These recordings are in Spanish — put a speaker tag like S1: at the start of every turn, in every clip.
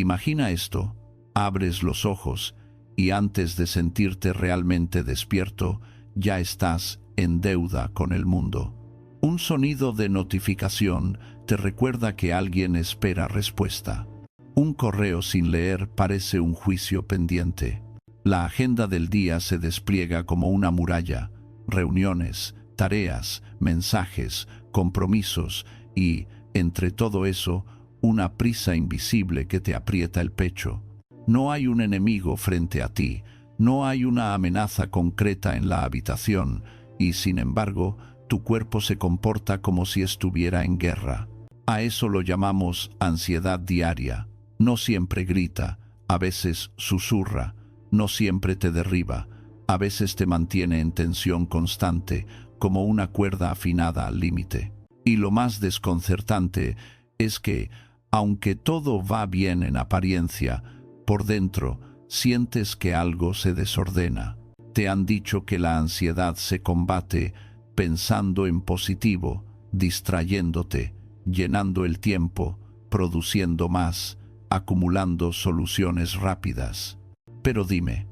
S1: Imagina esto: abres los ojos y antes de sentirte realmente despierto, ya estás en deuda con el mundo. Un sonido de notificación te recuerda que alguien espera respuesta. Un correo sin leer parece un juicio pendiente. La agenda del día se despliega como una muralla: reuniones, tareas, mensajes, compromisos y, entre todo eso, una prisa invisible que te aprieta el pecho. No hay un enemigo frente a ti, no hay una amenaza concreta en la habitación, y sin embargo, tu cuerpo se comporta como si estuviera en guerra. A eso lo llamamos ansiedad diaria. No siempre grita, a veces susurra, no siempre te derriba, a veces te mantiene en tensión constante, como una cuerda afinada al límite. Y lo más desconcertante es que, aunque todo va bien en apariencia, por dentro sientes que algo se desordena. Te han dicho que la ansiedad se combate pensando en positivo, distrayéndote, llenando el tiempo, produciendo más, acumulando soluciones rápidas. Pero dime,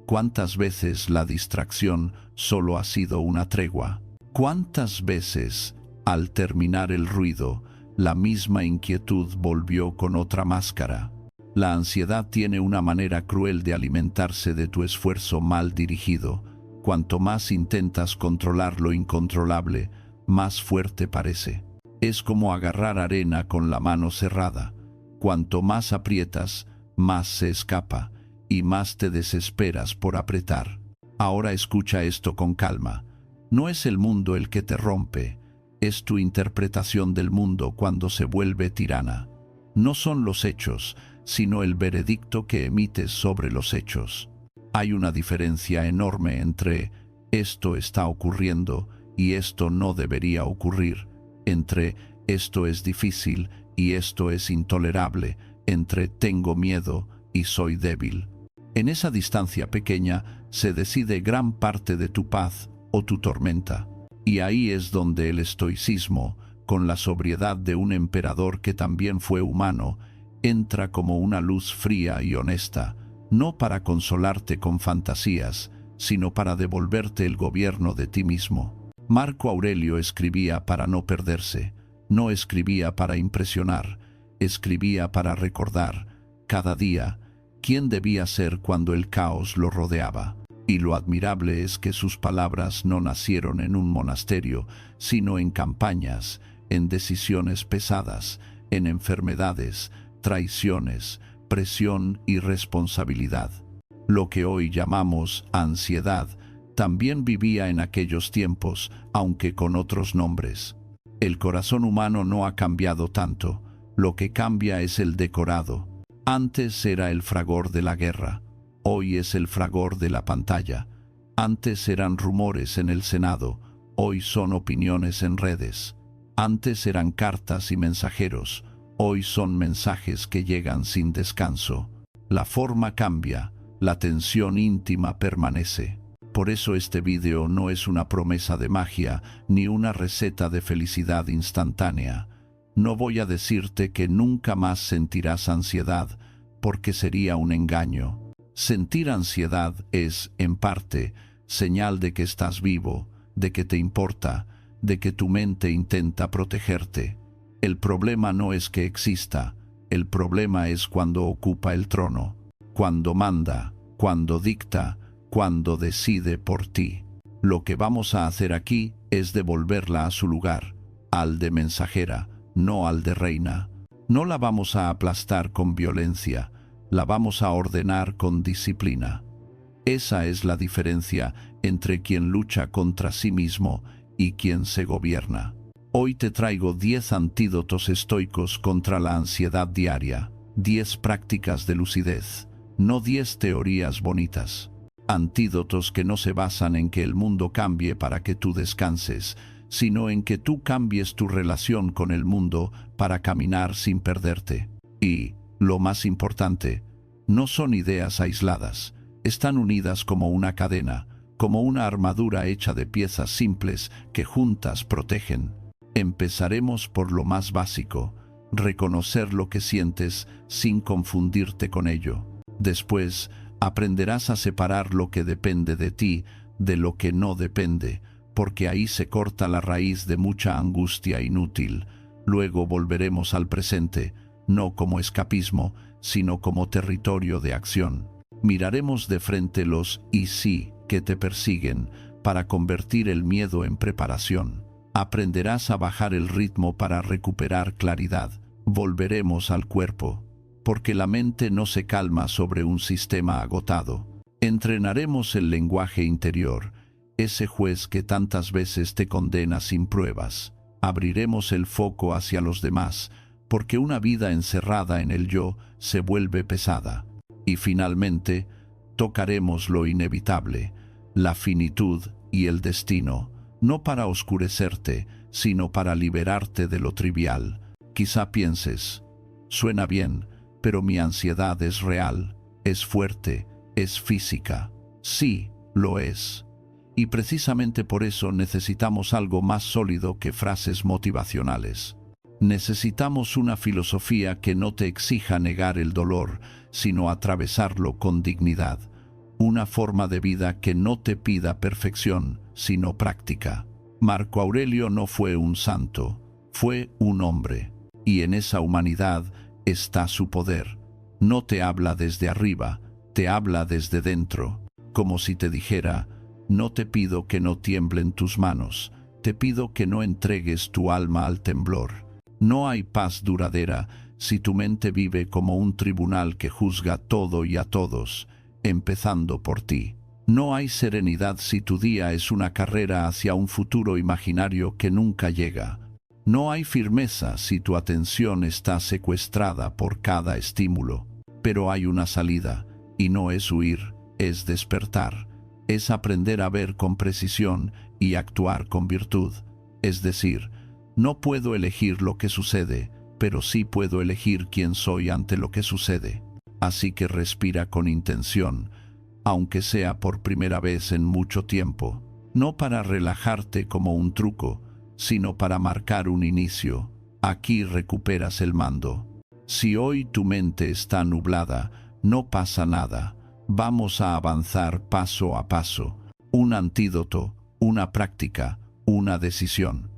S1: ¿cuántas veces la distracción solo ha sido una tregua? ¿Cuántas veces, al terminar el ruido, la misma inquietud volvió con otra máscara? La ansiedad tiene una manera cruel de alimentarse de tu esfuerzo mal dirigido. Cuanto más intentas controlar lo incontrolable, más fuerte parece. Es como agarrar arena con la mano cerrada. Cuanto más aprietas, más se escapa, y más te desesperas por apretar. Ahora escucha esto con calma. No es el mundo el que te rompe, es tu interpretación del mundo cuando se vuelve tirana. No son los hechos, sino el veredicto que emites sobre los hechos. Hay una diferencia enorme entre esto está ocurriendo y esto no debería ocurrir, entre esto es difícil y esto es intolerable, entre tengo miedo y soy débil. En esa distancia pequeña se decide gran parte de tu paz o tu tormenta. Y ahí es donde el estoicismo, con la sobriedad de un emperador que también fue humano, entra como una luz fría y honesta, no para consolarte con fantasías, sino para devolverte el gobierno de ti mismo. Marco Aurelio escribía para no perderse, no escribía para impresionar, escribía para recordar, cada día, quién debía ser cuando el caos lo rodeaba. Y lo admirable es que sus palabras no nacieron en un monasterio, sino en campañas, en decisiones pesadas, en enfermedades, traiciones, presión y responsabilidad. Lo que hoy llamamos ansiedad también vivía en aquellos tiempos, aunque con otros nombres. El corazón humano no ha cambiado tanto, lo que cambia es el decorado. Antes era el fragor de la guerra, hoy es el fragor de la pantalla. Antes eran rumores en el Senado, hoy son opiniones en redes. Antes eran cartas y mensajeros, hoy son mensajes que llegan sin descanso. La forma cambia, la tensión íntima permanece. Por eso este vídeo no es una promesa de magia ni una receta de felicidad instantánea. No voy a decirte que nunca más sentirás ansiedad, porque sería un engaño. Sentir ansiedad es, en parte, señal de que estás vivo, de que te importa, de que tu mente intenta protegerte. El problema no es que exista, el problema es cuando ocupa el trono, cuando manda, cuando dicta, cuando decide por ti. Lo que vamos a hacer aquí es devolverla a su lugar, al de mensajera, no al de reina. No la vamos a aplastar con violencia, la vamos a ordenar con disciplina. Esa es la diferencia entre quien lucha contra sí mismo y quien se gobierna. Hoy te traigo 10 antídotos estoicos contra la ansiedad diaria, 10 prácticas de lucidez, no 10 teorías bonitas. Antídotos que no se basan en que el mundo cambie para que tú descanses, sino en que tú cambies tu relación con el mundo para caminar sin perderte. Y, lo más importante, no son ideas aisladas, están unidas como una cadena, como una armadura hecha de piezas simples que juntas protegen. Empezaremos por lo más básico. reconocer lo que sientes sin confundirte con ello. Después, aprenderás a separar lo que depende de ti de lo que no depende, porque ahí se corta la raíz de mucha angustia inútil. Luego volveremos al presente, no como escapismo, sino como territorio de acción. Miraremos de frente los y sí que te persiguen para convertir el miedo en preparación. Aprenderás a bajar el ritmo para recuperar claridad. Volveremos al cuerpo, porque la mente no se calma sobre un sistema agotado. Entrenaremos el lenguaje interior, ese juez que tantas veces te condena sin pruebas. Abriremos el foco hacia los demás, porque una vida encerrada en el yo se vuelve pesada. Y finalmente, tocaremos lo inevitable, la finitud y el destino, no para oscurecerte, sino para liberarte de lo trivial. Quizá pienses, suena bien, pero mi ansiedad es real, es fuerte, es física. Sí, lo es. Y precisamente por eso necesitamos algo más sólido que frases motivacionales. Necesitamos una filosofía que no te exija negar el dolor, sino atravesarlo con dignidad. Una forma de vida que no te pida perfección, sino práctica. Marco Aurelio no fue un santo, fue un hombre. Y en esa humanidad está su poder. No te habla desde arriba, te habla desde dentro, como si te dijera: no te pido que no tiemblen tus manos, te pido que no entregues tu alma al temblor. No hay paz duradera si tu mente vive como un tribunal que juzga todo y a todos, empezando por ti. No hay serenidad si tu día es una carrera hacia un futuro imaginario que nunca llega. No hay firmeza si tu atención está secuestrada por cada estímulo. Pero hay una salida, y no es huir, es despertar. Es aprender a ver con precisión y actuar con virtud. Es decir, no puedo elegir lo que sucede, pero sí puedo elegir quién soy ante lo que sucede. Así que respira con intención, aunque sea por primera vez en mucho tiempo, no para relajarte como un truco, sino para marcar un inicio. Aquí recuperas el mando. Si hoy tu mente está nublada, no pasa nada. Vamos a avanzar paso a paso. Un antídoto, una práctica, una decisión.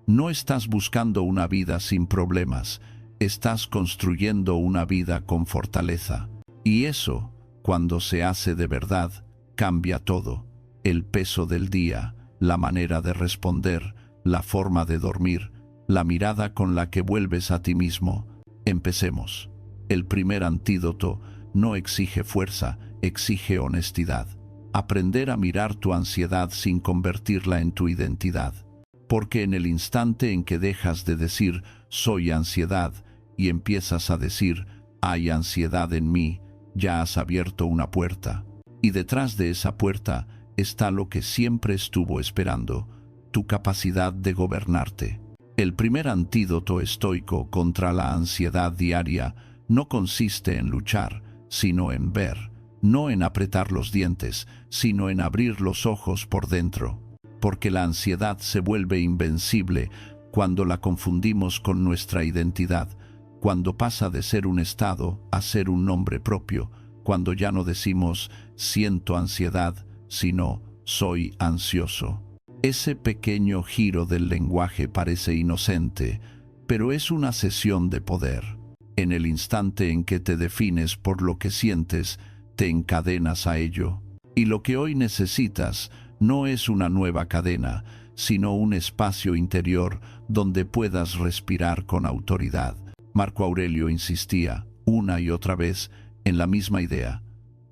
S1: No estás buscando una vida sin problemas, estás construyendo una vida con fortaleza. Y eso, cuando se hace de verdad, cambia todo. El peso del día, la manera de responder, la forma de dormir, la mirada con la que vuelves a ti mismo. Empecemos. El primer antídoto no exige fuerza, exige honestidad. Aprender a mirar tu ansiedad sin convertirla en tu identidad. Porque en el instante en que dejas de decir «soy ansiedad» y empiezas a decir «hay ansiedad en mí», ya has abierto una puerta. Y detrás de esa puerta está lo que siempre estuvo esperando, tu capacidad de gobernarte. El primer antídoto estoico contra la ansiedad diaria no consiste en luchar, sino en ver, no en apretar los dientes, sino en abrir los ojos por dentro. Porque la ansiedad se vuelve invencible cuando la confundimos con nuestra identidad, cuando pasa de ser un estado a ser un nombre propio, cuando ya no decimos «siento ansiedad», sino «soy ansioso». Ese pequeño giro del lenguaje parece inocente, pero es una cesión de poder. En el instante en que te defines por lo que sientes, te encadenas a ello. Y lo que hoy necesitas no es una nueva cadena, sino un espacio interior donde puedas respirar con autoridad. Marco Aurelio insistía, una y otra vez, en la misma idea.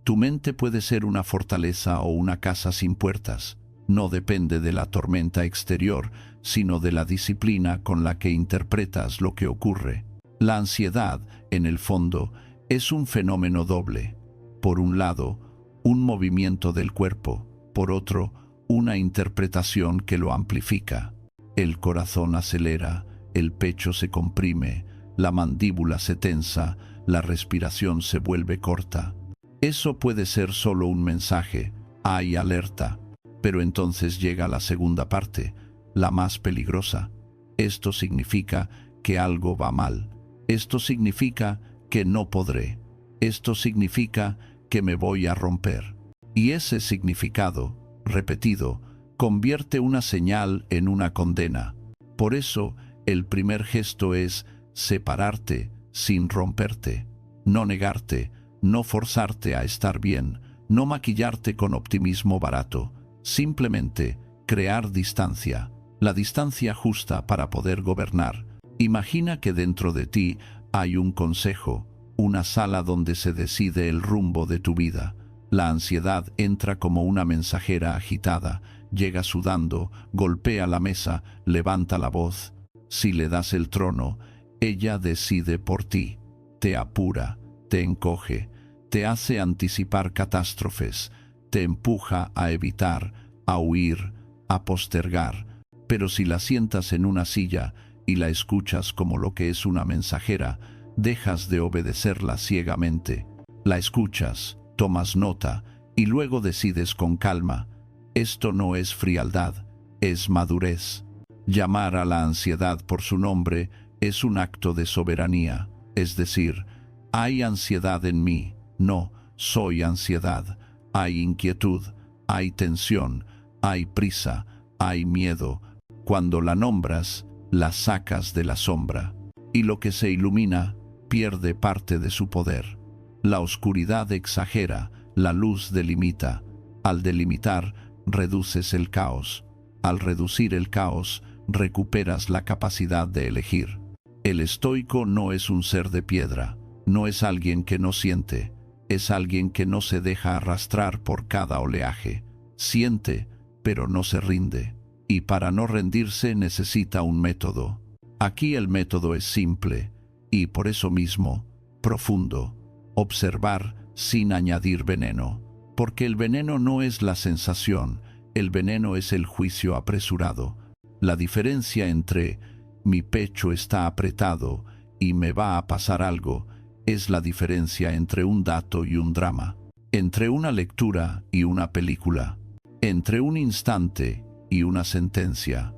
S1: Tu mente puede ser una fortaleza o una casa sin puertas. No depende de la tormenta exterior, sino de la disciplina con la que interpretas lo que ocurre. La ansiedad, en el fondo, es un fenómeno doble. Por un lado, un movimiento del cuerpo, por otro, una interpretación que lo amplifica. El corazón acelera, el pecho se comprime, la mandíbula se tensa, la respiración se vuelve corta. Eso puede ser solo un mensaje, hay alerta. Pero entonces llega la segunda parte, la más peligrosa. Esto significa que algo va mal. Esto significa que no podré. Esto significa que me voy a romper. Y ese significado, repetido, convierte una señal en una condena. Por eso, el primer gesto es separarte sin romperte, no negarte, no forzarte a estar bien, no maquillarte con optimismo barato, simplemente crear distancia, la distancia justa para poder gobernar. Imagina que dentro de ti hay un consejo, una sala donde se decide el rumbo de tu vida. La ansiedad entra como una mensajera agitada, llega sudando, golpea la mesa, levanta la voz. Si le das el trono, ella decide por ti, te apura, te encoge, te hace anticipar catástrofes, te empuja a evitar, a huir, a postergar. Pero si la sientas en una silla y la escuchas como lo que es una mensajera, dejas de obedecerla ciegamente. La escuchas, tomas nota y luego decides con calma. Esto no es frialdad, es madurez. Llamar a la ansiedad por su nombre es un acto de soberanía, es decir, hay ansiedad en mí, no, soy ansiedad. Hay inquietud, hay tensión, hay prisa, hay miedo. Cuando la nombras, la sacas de la sombra, y lo que se ilumina pierde parte de su poder. La oscuridad exagera, la luz delimita. Al delimitar, reduces el caos. Al reducir el caos, recuperas la capacidad de elegir. El estoico no es un ser de piedra, no es alguien que no siente, es alguien que no se deja arrastrar por cada oleaje. Siente, pero no se rinde. Y para no rendirse necesita un método. Aquí el método es simple y por eso mismo profundo. Observar sin añadir veneno. Porque el veneno no es la sensación, el veneno es el juicio apresurado. La diferencia entre mi pecho está apretado y me va a pasar algo es la diferencia entre un dato y un drama, entre una lectura y una película, entre un instante y una sentencia.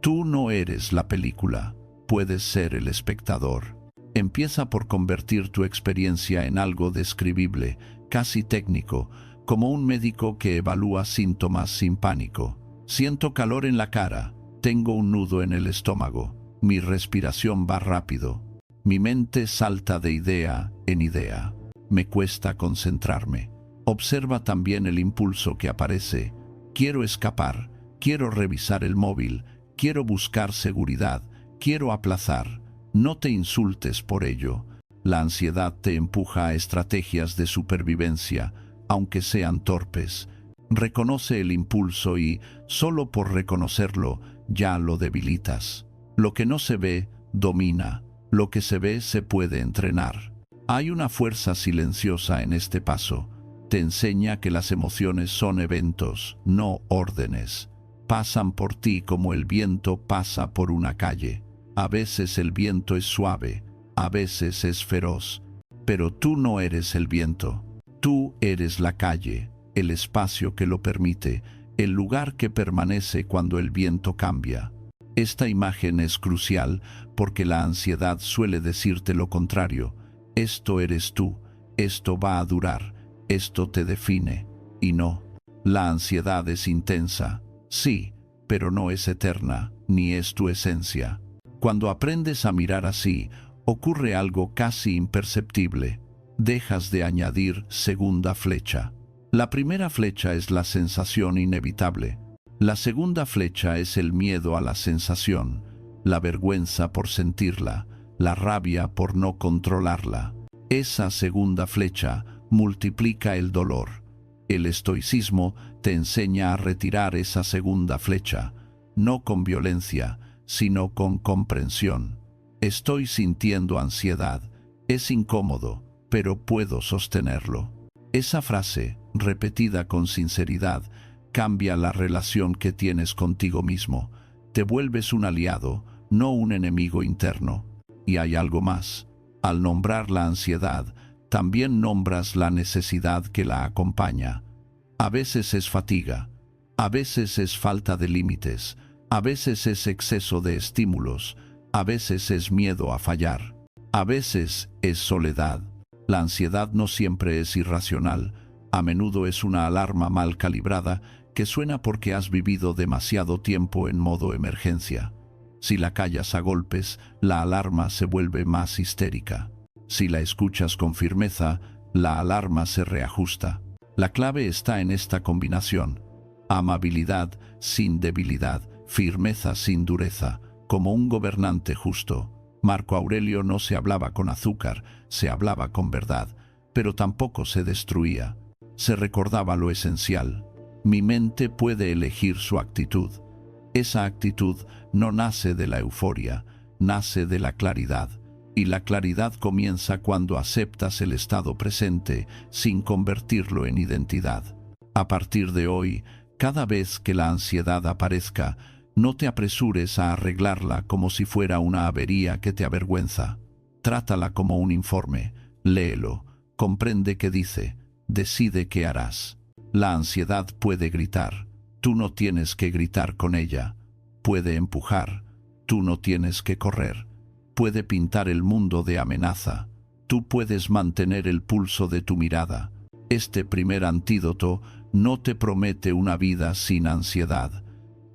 S1: Tú no eres la película, puedes ser el espectador. Empieza por convertir tu experiencia en algo describible, casi técnico, como un médico que evalúa síntomas sin pánico. Siento calor en la cara, tengo un nudo en el estómago, mi respiración va rápido, mi mente salta de idea en idea, me cuesta concentrarme. Observa también el impulso que aparece. Quiero escapar, quiero revisar el móvil, quiero buscar seguridad, quiero aplazar. No te insultes por ello. La ansiedad te empuja a estrategias de supervivencia, aunque sean torpes. Reconoce el impulso y, solo por reconocerlo, ya lo debilitas. Lo que no se ve, domina. Lo que se ve se puede entrenar. Hay una fuerza silenciosa en este paso. Te enseña que las emociones son eventos, no órdenes. Pasan por ti como el viento pasa por una calle. A veces el viento es suave, a veces es feroz. Pero tú no eres el viento. Tú eres la calle, el espacio que lo permite, el lugar que permanece cuando el viento cambia. Esta imagen es crucial porque la ansiedad suele decirte lo contrario. Esto eres tú, esto va a durar, esto te define. Y no, la ansiedad es intensa, sí, pero no es eterna, ni es tu esencia. Cuando aprendes a mirar así, ocurre algo casi imperceptible. Dejas de añadir segunda flecha. La primera flecha es la sensación inevitable. La segunda flecha es el miedo a la sensación, la vergüenza por sentirla, la rabia por no controlarla. Esa segunda flecha multiplica el dolor. El estoicismo te enseña a retirar esa segunda flecha, no con violencia, sino con comprensión. Estoy sintiendo ansiedad, es incómodo, pero puedo sostenerlo. Esa frase, repetida con sinceridad, cambia la relación que tienes contigo mismo. Te vuelves un aliado, no un enemigo interno. Y hay algo más. Al nombrar la ansiedad, también nombras la necesidad que la acompaña. A veces es fatiga, a veces es falta de límites, a veces es exceso de estímulos, a veces es miedo a fallar. A veces es soledad. La ansiedad no siempre es irracional. A menudo es una alarma mal calibrada que suena porque has vivido demasiado tiempo en modo emergencia. Si la callas a golpes, la alarma se vuelve más histérica. Si la escuchas con firmeza, la alarma se reajusta. La clave está en esta combinación: amabilidad sin debilidad, firmeza sin dureza, como un gobernante justo. Marco Aurelio no se hablaba con azúcar, se hablaba con verdad, pero tampoco se destruía. Se recordaba lo esencial: mi mente puede elegir su actitud. Esa actitud no nace de la euforia, nace de la claridad. Y la claridad comienza cuando aceptas el estado presente sin convertirlo en identidad. A partir de hoy, cada vez que la ansiedad aparezca, no te apresures a arreglarla como si fuera una avería que te avergüenza. Trátala como un informe, léelo, comprende qué dice, decide qué harás. La ansiedad puede gritar, tú no tienes que gritar con ella. Puede empujar, tú no tienes que correr. Puede pintar el mundo de amenaza, tú puedes mantener el pulso de tu mirada. Este primer antídoto no te promete una vida sin ansiedad,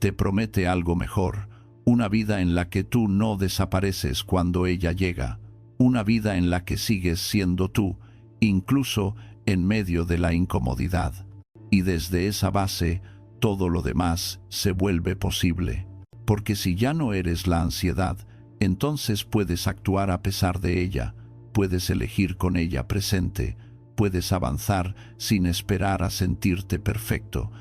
S1: te promete algo mejor, una vida en la que tú no desapareces cuando ella llega, una vida en la que sigues siendo tú, incluso en medio de la incomodidad. Y desde esa base, todo lo demás se vuelve posible. Porque si ya no eres la ansiedad, entonces puedes actuar a pesar de ella, puedes elegir con ella presente, puedes avanzar sin esperar a sentirte perfecto.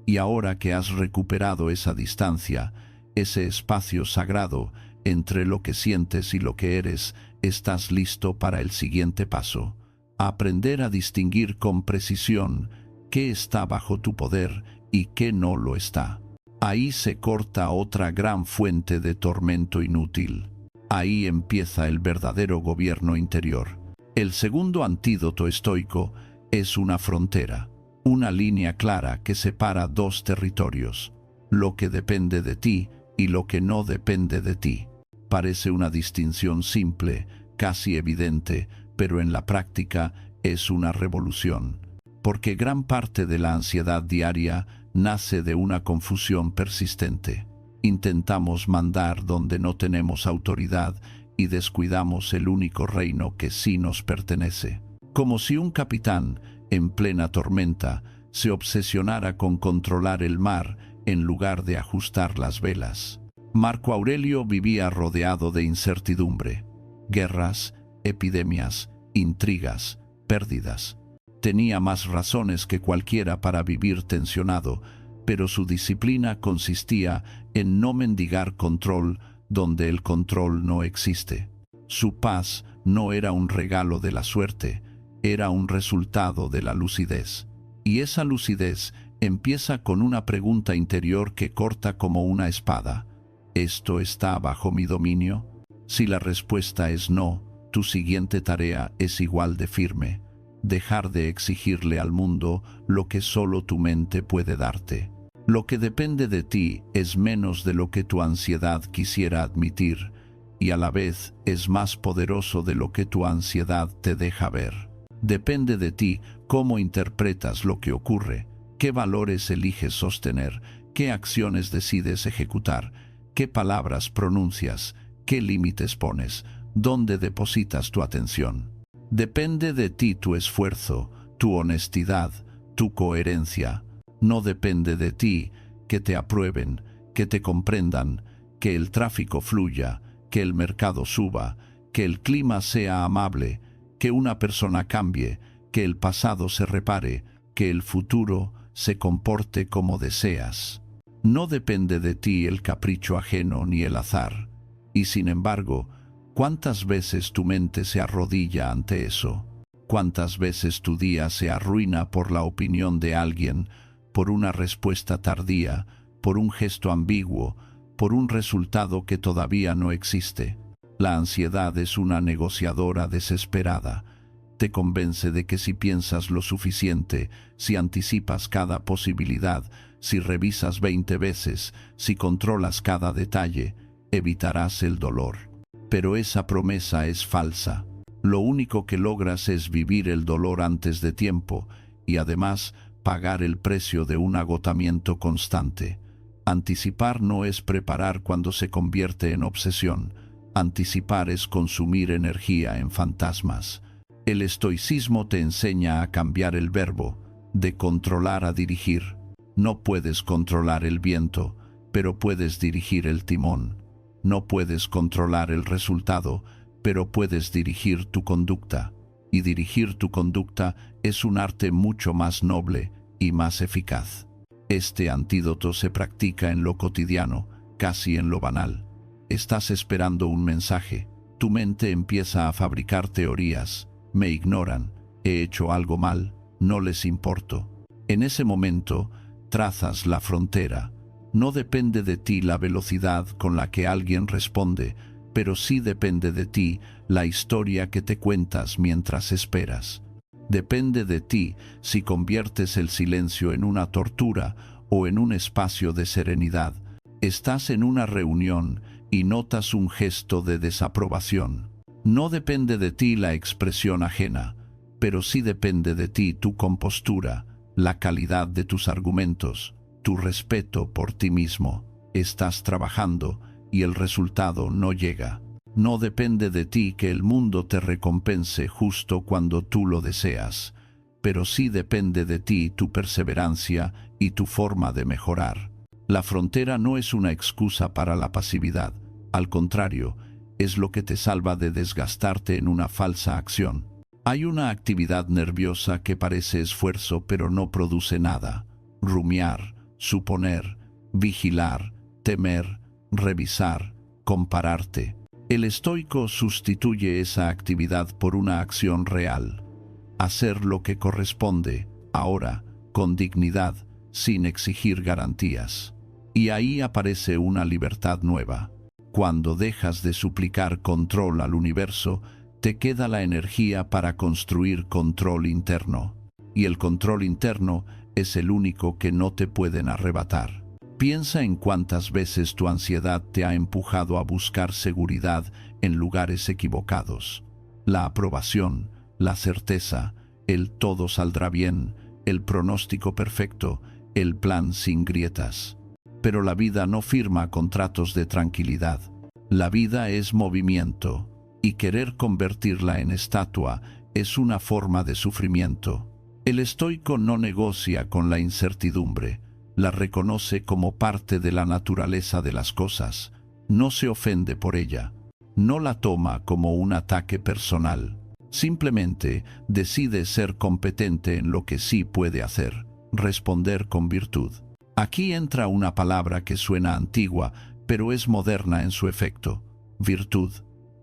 S1: Y ahora que has recuperado esa distancia, ese espacio sagrado entre lo que sientes y lo que eres, estás listo para el siguiente paso: aprender a distinguir con precisión qué está bajo tu poder y qué no lo está. Ahí se corta otra gran fuente de tormento inútil. Ahí empieza el verdadero gobierno interior. El segundo antídoto estoico es una frontera, una línea clara que separa dos territorios: lo que depende de ti y lo que no depende de ti. Parece una distinción simple, casi evidente, pero en la práctica es una revolución. Porque gran parte de la ansiedad diaria nace de una confusión persistente. Intentamos mandar donde no tenemos autoridad y descuidamos el único reino que sí nos pertenece. Como si un capitán, en plena tormenta, se obsesionara con controlar el mar en lugar de ajustar las velas. Marco Aurelio vivía rodeado de incertidumbre, guerras, epidemias, intrigas, pérdidas. Tenía más razones que cualquiera para vivir tensionado, pero su disciplina consistía en no mendigar control donde el control no existe. Su paz no era un regalo de la suerte, era un resultado de la lucidez. Y esa lucidez empieza con una pregunta interior que corta como una espada: ¿esto está bajo mi dominio? Si la respuesta es no, tu siguiente tarea es igual de firme: dejar de exigirle al mundo lo que solo tu mente puede darte. Lo que depende de ti es menos de lo que tu ansiedad quisiera admitir, y a la vez es más poderoso de lo que tu ansiedad te deja ver. Depende de ti cómo interpretas lo que ocurre, qué valores eliges sostener, qué acciones decides ejecutar, qué palabras pronuncias, qué límites pones, dónde depositas tu atención. Depende de ti tu esfuerzo, tu honestidad, tu coherencia. No depende de ti que te aprueben, que te comprendan, que el tráfico fluya, que el mercado suba, que el clima sea amable, que una persona cambie, que el pasado se repare, que el futuro se comporte como deseas. No depende de ti el capricho ajeno ni el azar. Y sin embargo, ¿cuántas veces tu mente se arrodilla ante eso? ¿Cuántas veces tu día se arruina por la opinión de alguien, por una respuesta tardía, por un gesto ambiguo, por un resultado que todavía no existe? La ansiedad es una negociadora desesperada. Te convence de que si piensas lo suficiente, si anticipas cada posibilidad, si revisas 20 veces, si controlas cada detalle, evitarás el dolor. Pero esa promesa es falsa. Lo único que logras es vivir el dolor antes de tiempo y además pagar el precio de un agotamiento constante. Anticipar no es preparar cuando se convierte en obsesión. Anticipar es consumir energía en fantasmas. El estoicismo te enseña a cambiar el verbo, de controlar a dirigir. No puedes controlar el viento, pero puedes dirigir el timón. No puedes controlar el resultado, pero puedes dirigir tu conducta. Y dirigir tu conducta es un arte mucho más noble y más eficaz. Este antídoto se practica en lo cotidiano, casi en lo banal. Estás esperando un mensaje. Tu mente empieza a fabricar teorías. Me ignoran, he hecho algo mal, no les importo. En ese momento, trazas la frontera. No depende de ti la velocidad con la que alguien responde, pero sí depende de ti la historia que te cuentas mientras esperas. Depende de ti si conviertes el silencio en una tortura o en un espacio de serenidad. Estás en una reunión y notas un gesto de desaprobación. No depende de ti la expresión ajena, pero sí depende de ti tu compostura, la calidad de tus argumentos, tu respeto por ti mismo. Estás trabajando y el resultado no llega. No depende de ti que el mundo te recompense justo cuando tú lo deseas, pero sí depende de ti tu perseverancia y tu forma de mejorar. La frontera no es una excusa para la pasividad, al contrario, es lo que te salva de desgastarte en una falsa acción. Hay una actividad nerviosa que parece esfuerzo pero no produce nada. Rumiar, suponer, vigilar, temer, revisar, compararte. El estoico sustituye esa actividad por una acción real. Hacer lo que corresponde, ahora, con dignidad, sin exigir garantías. Y ahí aparece una libertad nueva. Cuando dejas de suplicar control al universo, te queda la energía para construir control interno. Y el control interno es el único que no te pueden arrebatar. Piensa en cuántas veces tu ansiedad te ha empujado a buscar seguridad en lugares equivocados. La aprobación, la certeza, el todo saldrá bien, el pronóstico perfecto, el plan sin grietas. Pero la vida no firma contratos de tranquilidad. La vida es movimiento, y querer convertirla en estatua es una forma de sufrimiento. El estoico no negocia con la incertidumbre, la reconoce como parte de la naturaleza de las cosas, no se ofende por ella, no la toma como un ataque personal, simplemente decide ser competente en lo que sí puede hacer, responder con virtud. Aquí entra una palabra que suena antigua, pero es moderna en su efecto: virtud,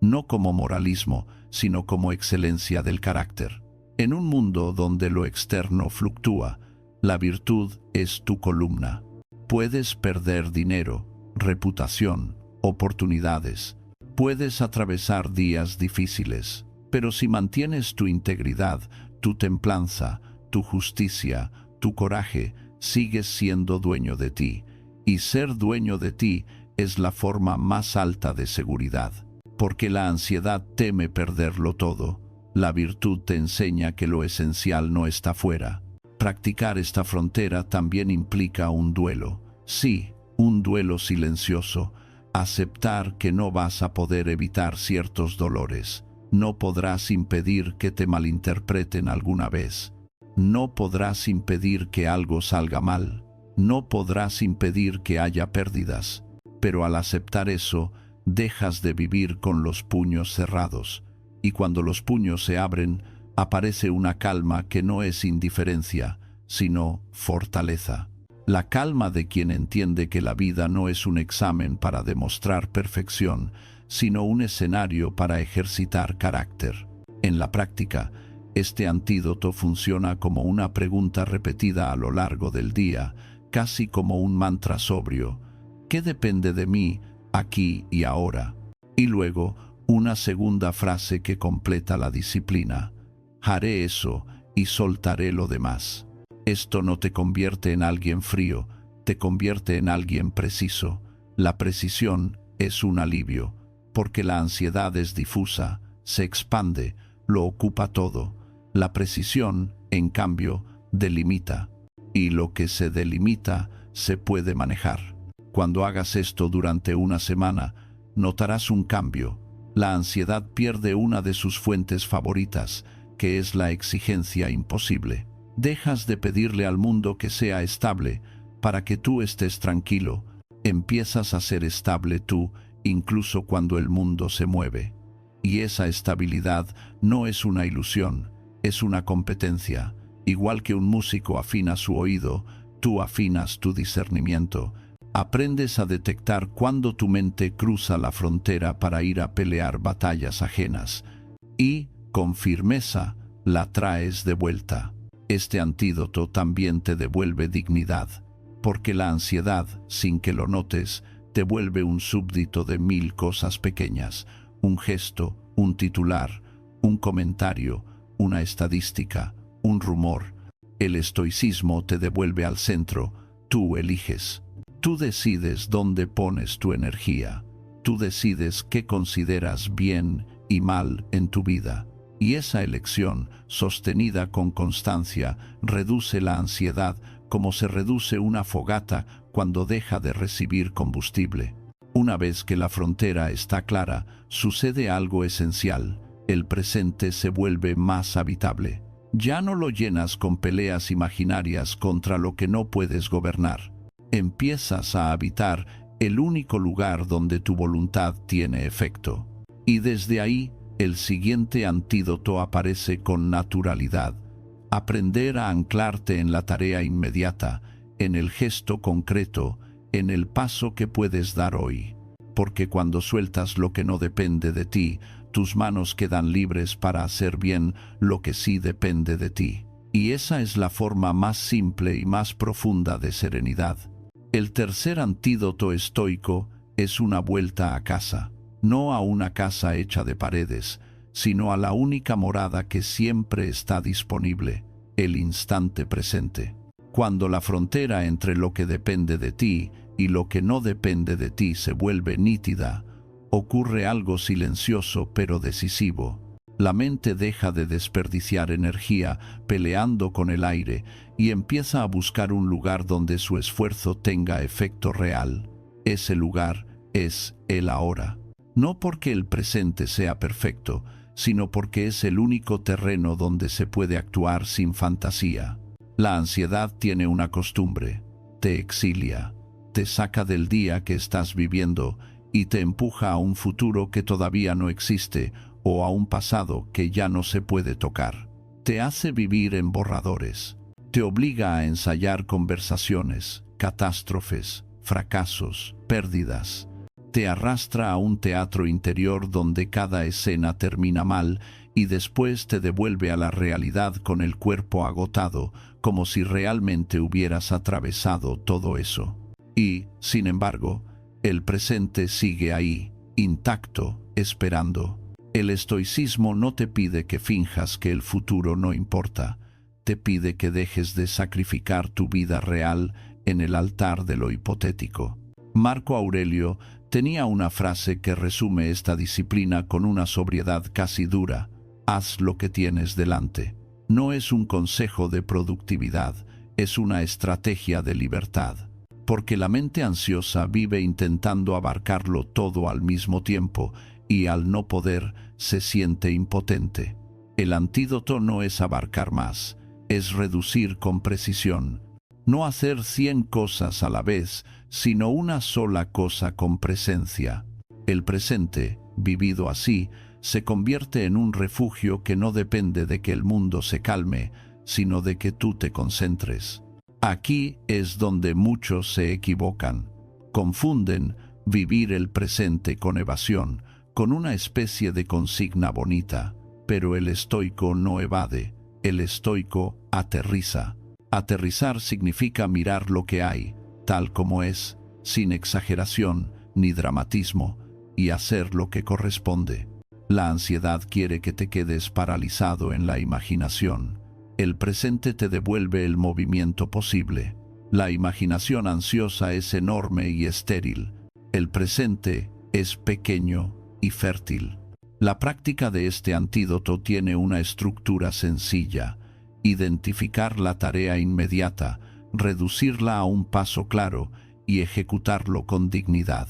S1: no como moralismo, sino como excelencia del carácter. En un mundo donde lo externo fluctúa, la virtud es tu columna. Puedes perder dinero, reputación, oportunidades. Puedes atravesar días difíciles, pero si mantienes tu integridad, tu templanza, tu justicia, tu coraje, sigues siendo dueño de ti. Y ser dueño de ti es la forma más alta de seguridad. Porque la ansiedad teme perderlo todo. La virtud te enseña que lo esencial no está fuera. Practicar esta frontera también implica un duelo. Sí, un duelo silencioso. Aceptar que no vas a poder evitar ciertos dolores. No podrás impedir que te malinterpreten alguna vez. No podrás impedir que algo salga mal. No podrás impedir que haya pérdidas. Pero al aceptar eso, dejas de vivir con los puños cerrados. Y cuando los puños se abren, aparece una calma que no es indiferencia, sino fortaleza. La calma de quien entiende que la vida no es un examen para demostrar perfección, sino un escenario para ejercitar carácter. En la práctica, este antídoto funciona como una pregunta repetida a lo largo del día, casi como un mantra sobrio. ¿Qué depende de mí, aquí y ahora? Y luego, una segunda frase que completa la disciplina: haré eso y soltaré lo demás. Esto no te convierte en alguien frío, te convierte en alguien preciso. La precisión es un alivio. porque la ansiedad es difusa, se expande, lo ocupa todo. La precisión, en cambio, delimita, y lo que se delimita se puede manejar. Cuando hagas esto durante una semana, notarás un cambio. La ansiedad pierde una de sus fuentes favoritas, que es la exigencia imposible. Dejas de pedirle al mundo que sea estable para que tú estés tranquilo. Empiezas a ser estable tú, incluso cuando el mundo se mueve. Y esa estabilidad no es una ilusión, es una competencia. Igual que un músico afina su oído, tú afinas tu discernimiento. Aprendes a detectar cuando tu mente cruza la frontera para ir a pelear batallas ajenas. Y, con firmeza, la traes de vuelta. Este antídoto también te devuelve dignidad, porque la ansiedad, sin que lo notes, te vuelve un súbdito de 1000 cosas pequeñas, un gesto, un titular, un comentario, una estadística, un rumor. El estoicismo te devuelve al centro, tú eliges. Tú decides dónde pones tu energía. Tú decides qué consideras bien y mal en tu vida. Y esa elección, sostenida con constancia, reduce la ansiedad como se reduce una fogata cuando deja de recibir combustible. Una vez que la frontera está clara, sucede algo esencial. El presente se vuelve más habitable. Ya no lo llenas con peleas imaginarias contra lo que no puedes gobernar. Empiezas a habitar el único lugar donde tu voluntad tiene efecto. Y desde ahí, el siguiente antídoto aparece con naturalidad. Aprender a anclarte en la tarea inmediata, en el gesto concreto, en el paso que puedes dar hoy. Porque cuando sueltas lo que no depende de ti, tus manos quedan libres para hacer bien lo que sí depende de ti. Y esa es la forma más simple y más profunda de serenidad. El tercer antídoto estoico es una vuelta a casa, no a una casa hecha de paredes, sino a la única morada que siempre está disponible, el instante presente. Cuando la frontera entre lo que depende de ti y lo que no depende de ti se vuelve nítida, ocurre algo silencioso pero decisivo. La mente deja de desperdiciar energía peleando con el aire y empieza a buscar un lugar donde su esfuerzo tenga efecto real. Ese lugar es el ahora. No porque el presente sea perfecto, sino porque es el único terreno donde se puede actuar sin fantasía. La ansiedad tiene una costumbre: te exilia, te saca del día que estás viviendo y te empuja a un futuro que todavía no existe o a un pasado que ya no se puede tocar. Te hace vivir en borradores. Te obliga a ensayar conversaciones, catástrofes, fracasos, pérdidas. Te arrastra a un teatro interior donde cada escena termina mal y después te devuelve a la realidad con el cuerpo agotado, como si realmente hubieras atravesado todo eso. Y, sin embargo, el presente sigue ahí, intacto, esperando. El estoicismo no te pide que finjas que el futuro no importa, te pide que dejes de sacrificar tu vida real en el altar de lo hipotético. Marco Aurelio tenía una frase que resume esta disciplina con una sobriedad casi dura: haz lo que tienes delante. No es un consejo de productividad, es una estrategia de libertad. Porque la mente ansiosa vive intentando abarcarlo todo al mismo tiempo y al no poder se siente impotente. El antídoto no es abarcar más, es reducir con precisión. No hacer 100 cosas a la vez, sino una sola cosa con presencia. El presente, vivido así, se convierte en un refugio que no depende de que el mundo se calme, sino de que tú te concentres. Aquí es donde muchos se equivocan. Confunden vivir el presente con evasión, con una especie de consigna bonita. Pero el estoico no evade, el estoico aterriza. Aterrizar significa mirar lo que hay, tal como es, sin exageración ni dramatismo, y hacer lo que corresponde. La ansiedad quiere que te quedes paralizado en la imaginación. El presente te devuelve el movimiento posible. La imaginación ansiosa es enorme y estéril. El presente es pequeño, y fértil. La práctica de este antídoto tiene una estructura sencilla: identificar la tarea inmediata, reducirla a un paso claro y ejecutarlo con dignidad.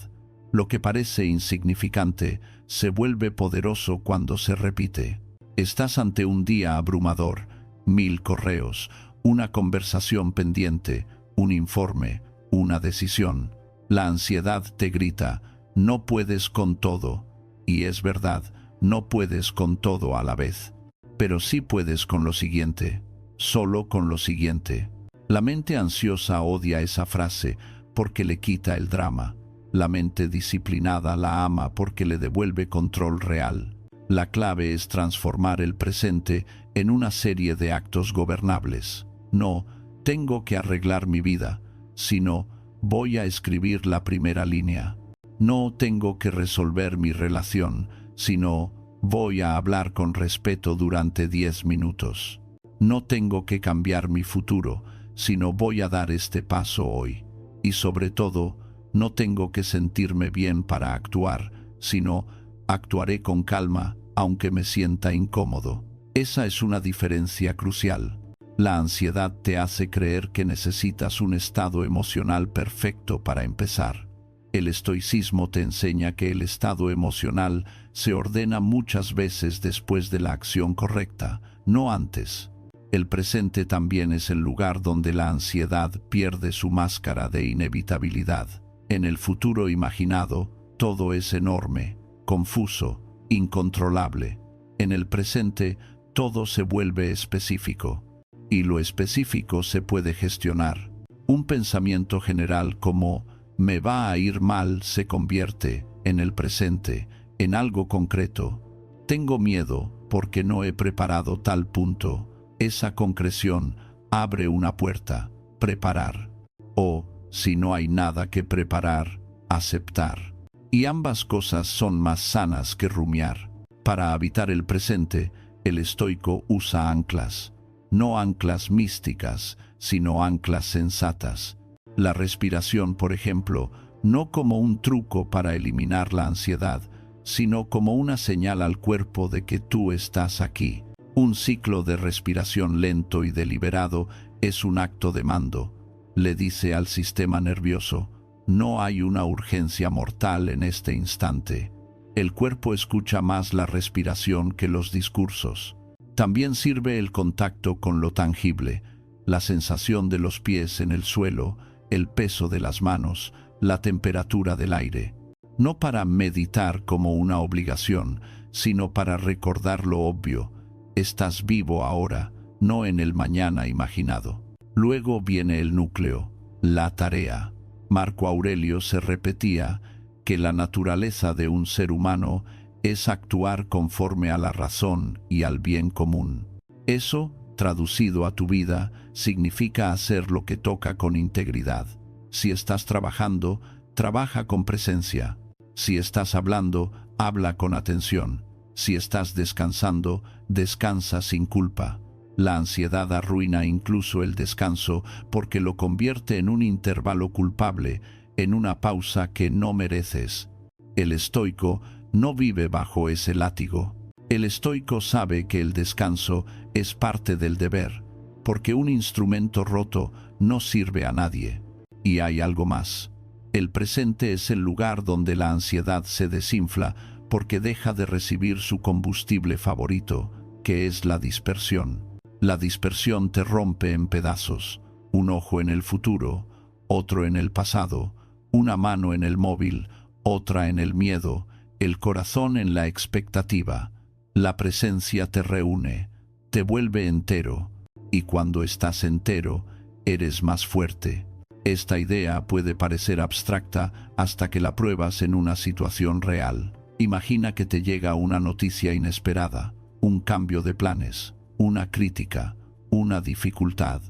S1: Lo que parece insignificante se vuelve poderoso cuando se repite. Estás ante un día abrumador: 1000 correos, una conversación pendiente, un informe, una decisión. La ansiedad te grita: no puedes con todo. Y es verdad, no puedes con todo a la vez. Pero sí puedes con lo siguiente, solo con lo siguiente. La mente ansiosa odia esa frase porque le quita el drama. La mente disciplinada la ama porque le devuelve control real. La clave es transformar el presente en una serie de actos gobernables. No, tengo que arreglar mi vida, sino, voy a escribir la primera línea. No tengo que resolver mi relación, sino, voy a hablar con respeto durante 10 minutos. No tengo que cambiar mi futuro, sino voy a dar este paso hoy. Y sobre todo, no tengo que sentirme bien para actuar, sino actuaré con calma, aunque me sienta incómodo. Esa es una diferencia crucial. La ansiedad te hace creer que necesitas un estado emocional perfecto para empezar. El estoicismo te enseña que el estado emocional se ordena muchas veces después de la acción correcta, no antes. El presente también es el lugar donde la ansiedad pierde su máscara de inevitabilidad. En el futuro imaginado, todo es enorme, confuso, incontrolable. En el presente, todo se vuelve específico. Y lo específico se puede gestionar. Un pensamiento general como «me va a ir mal» se convierte, en el presente, en algo concreto. «Tengo miedo porque no he preparado tal punto». Esa concreción abre una puerta: preparar. O, si no hay nada que preparar, aceptar. Y ambas cosas son más sanas que rumiar. Para habitar el presente, el estoico usa anclas. No anclas místicas, sino anclas sensatas. La respiración, por ejemplo, no como un truco para eliminar la ansiedad, sino como una señal al cuerpo de que tú estás aquí. Un ciclo de respiración lento y deliberado es un acto de mando. Le dice al sistema nervioso: no hay una urgencia mortal en este instante. El cuerpo escucha más la respiración que los discursos. También sirve el contacto con lo tangible, la sensación de los pies en el suelo, el peso de las manos, la temperatura del aire. No para meditar como una obligación, sino para recordar lo obvio: estás vivo ahora, no en el mañana imaginado. Luego viene el núcleo, la tarea. Marco Aurelio se repetía que la naturaleza de un ser humano es actuar conforme a la razón y al bien común. Eso, traducido a tu vida, significa hacer lo que toca con integridad. Si estás trabajando, trabaja con presencia. Si estás hablando, habla con atención. Si estás descansando, descansa sin culpa. La ansiedad arruina incluso el descanso porque lo convierte en un intervalo culpable, en una pausa que no mereces. El estoico no vive bajo ese látigo. El estoico sabe que el descanso es parte del deber, porque un instrumento roto no sirve a nadie. Y hay algo más. El presente es el lugar donde la ansiedad se desinfla porque deja de recibir su combustible favorito, que es la dispersión. La dispersión te rompe en pedazos: un ojo en el futuro, otro en el pasado, una mano en el móvil, otra en el miedo, el corazón en la expectativa. La presencia te reúne, te vuelve entero, y cuando estás entero, eres más fuerte. Esta idea puede parecer abstracta hasta que la pruebas en una situación real. Imagina que te llega una noticia inesperada, un cambio de planes, una crítica, una dificultad.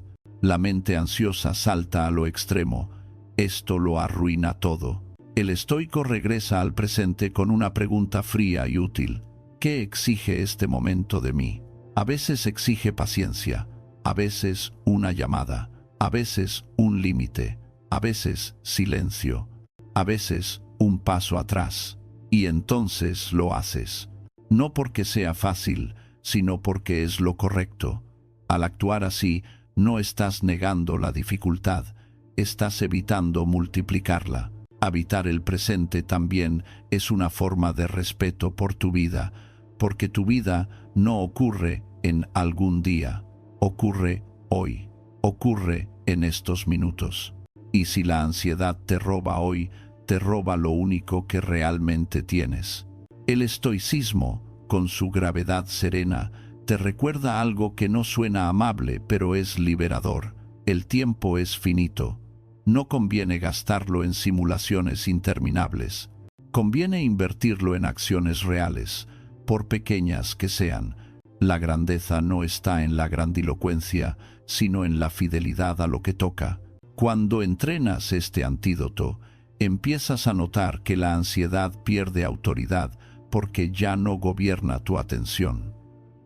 S1: La mente ansiosa salta a lo extremo. Esto lo arruina todo. El estoico regresa al presente con una pregunta fría y útil: ¿qué exige este momento de mí? A veces exige paciencia, a veces una llamada, a veces un límite, a veces silencio, a veces un paso atrás. Y entonces lo haces. No porque sea fácil, sino porque es lo correcto. Al actuar así, no estás negando la dificultad, estás evitando multiplicarla. Habitar el presente también es una forma de respeto por tu vida, porque tu vida no ocurre en algún día, ocurre hoy, ocurre en estos minutos. Y si la ansiedad te roba hoy, te roba lo único que realmente tienes. El estoicismo, con su gravedad serena, te recuerda algo que no suena amable, pero es liberador. El tiempo es finito. No conviene gastarlo en simulaciones interminables. Conviene invertirlo en acciones reales, por pequeñas que sean. La grandeza no está en la grandilocuencia, sino en la fidelidad a lo que toca. Cuando entrenas este antídoto, empiezas a notar que la ansiedad pierde autoridad porque ya no gobierna tu atención.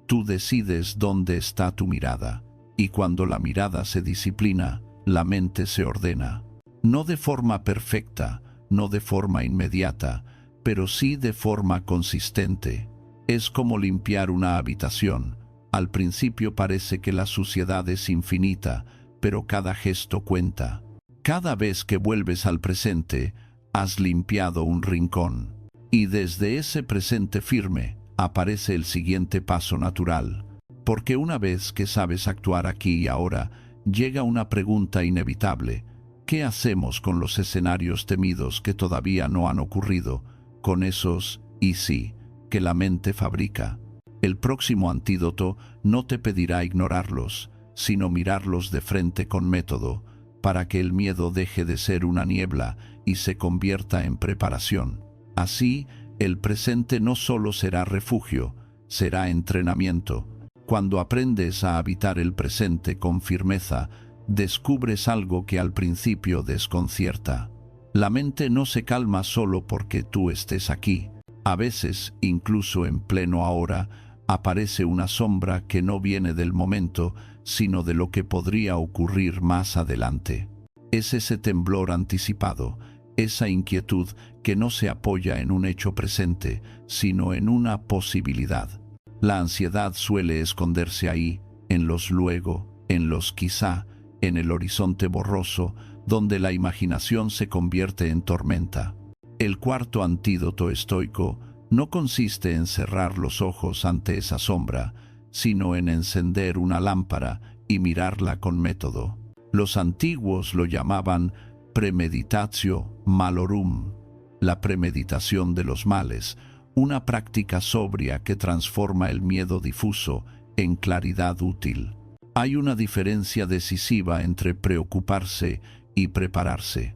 S1: Tú decides dónde está tu mirada, y cuando la mirada se disciplina, la mente se ordena. No de forma perfecta, no de forma inmediata, pero sí de forma consistente. Es como limpiar una habitación. Al principio parece que la suciedad es infinita, pero cada gesto cuenta. Cada vez que vuelves al presente, has limpiado un rincón. Y desde ese presente firme, aparece el siguiente paso natural. Porque una vez que sabes actuar aquí y ahora, llega una pregunta inevitable. ¿Qué hacemos con los escenarios temidos que todavía no han ocurrido? Con esos y sí que la mente fabrica. El próximo antídoto no te pedirá ignorarlos, sino mirarlos de frente con método, para que el miedo deje de ser una niebla y se convierta en preparación. Así, el presente no solo será refugio, será entrenamiento. Cuando aprendes a habitar el presente con firmeza, descubres algo que al principio desconcierta. La mente no se calma solo porque tú estés aquí. A veces, incluso en pleno ahora, aparece una sombra que no viene del momento, sino de lo que podría ocurrir más adelante. Es ese temblor anticipado, esa inquietud que no se apoya en un hecho presente, sino en una posibilidad. La ansiedad suele esconderse ahí, en los luego, en los quizá, en el horizonte borroso, donde la imaginación se convierte en tormenta. El cuarto antídoto estoico no consiste en cerrar los ojos ante esa sombra, sino en encender una lámpara y mirarla con método. Los antiguos lo llamaban premeditatio malorum, la premeditación de los males, una práctica sobria que transforma el miedo difuso en claridad útil. Hay una diferencia decisiva entre preocuparse y prepararse.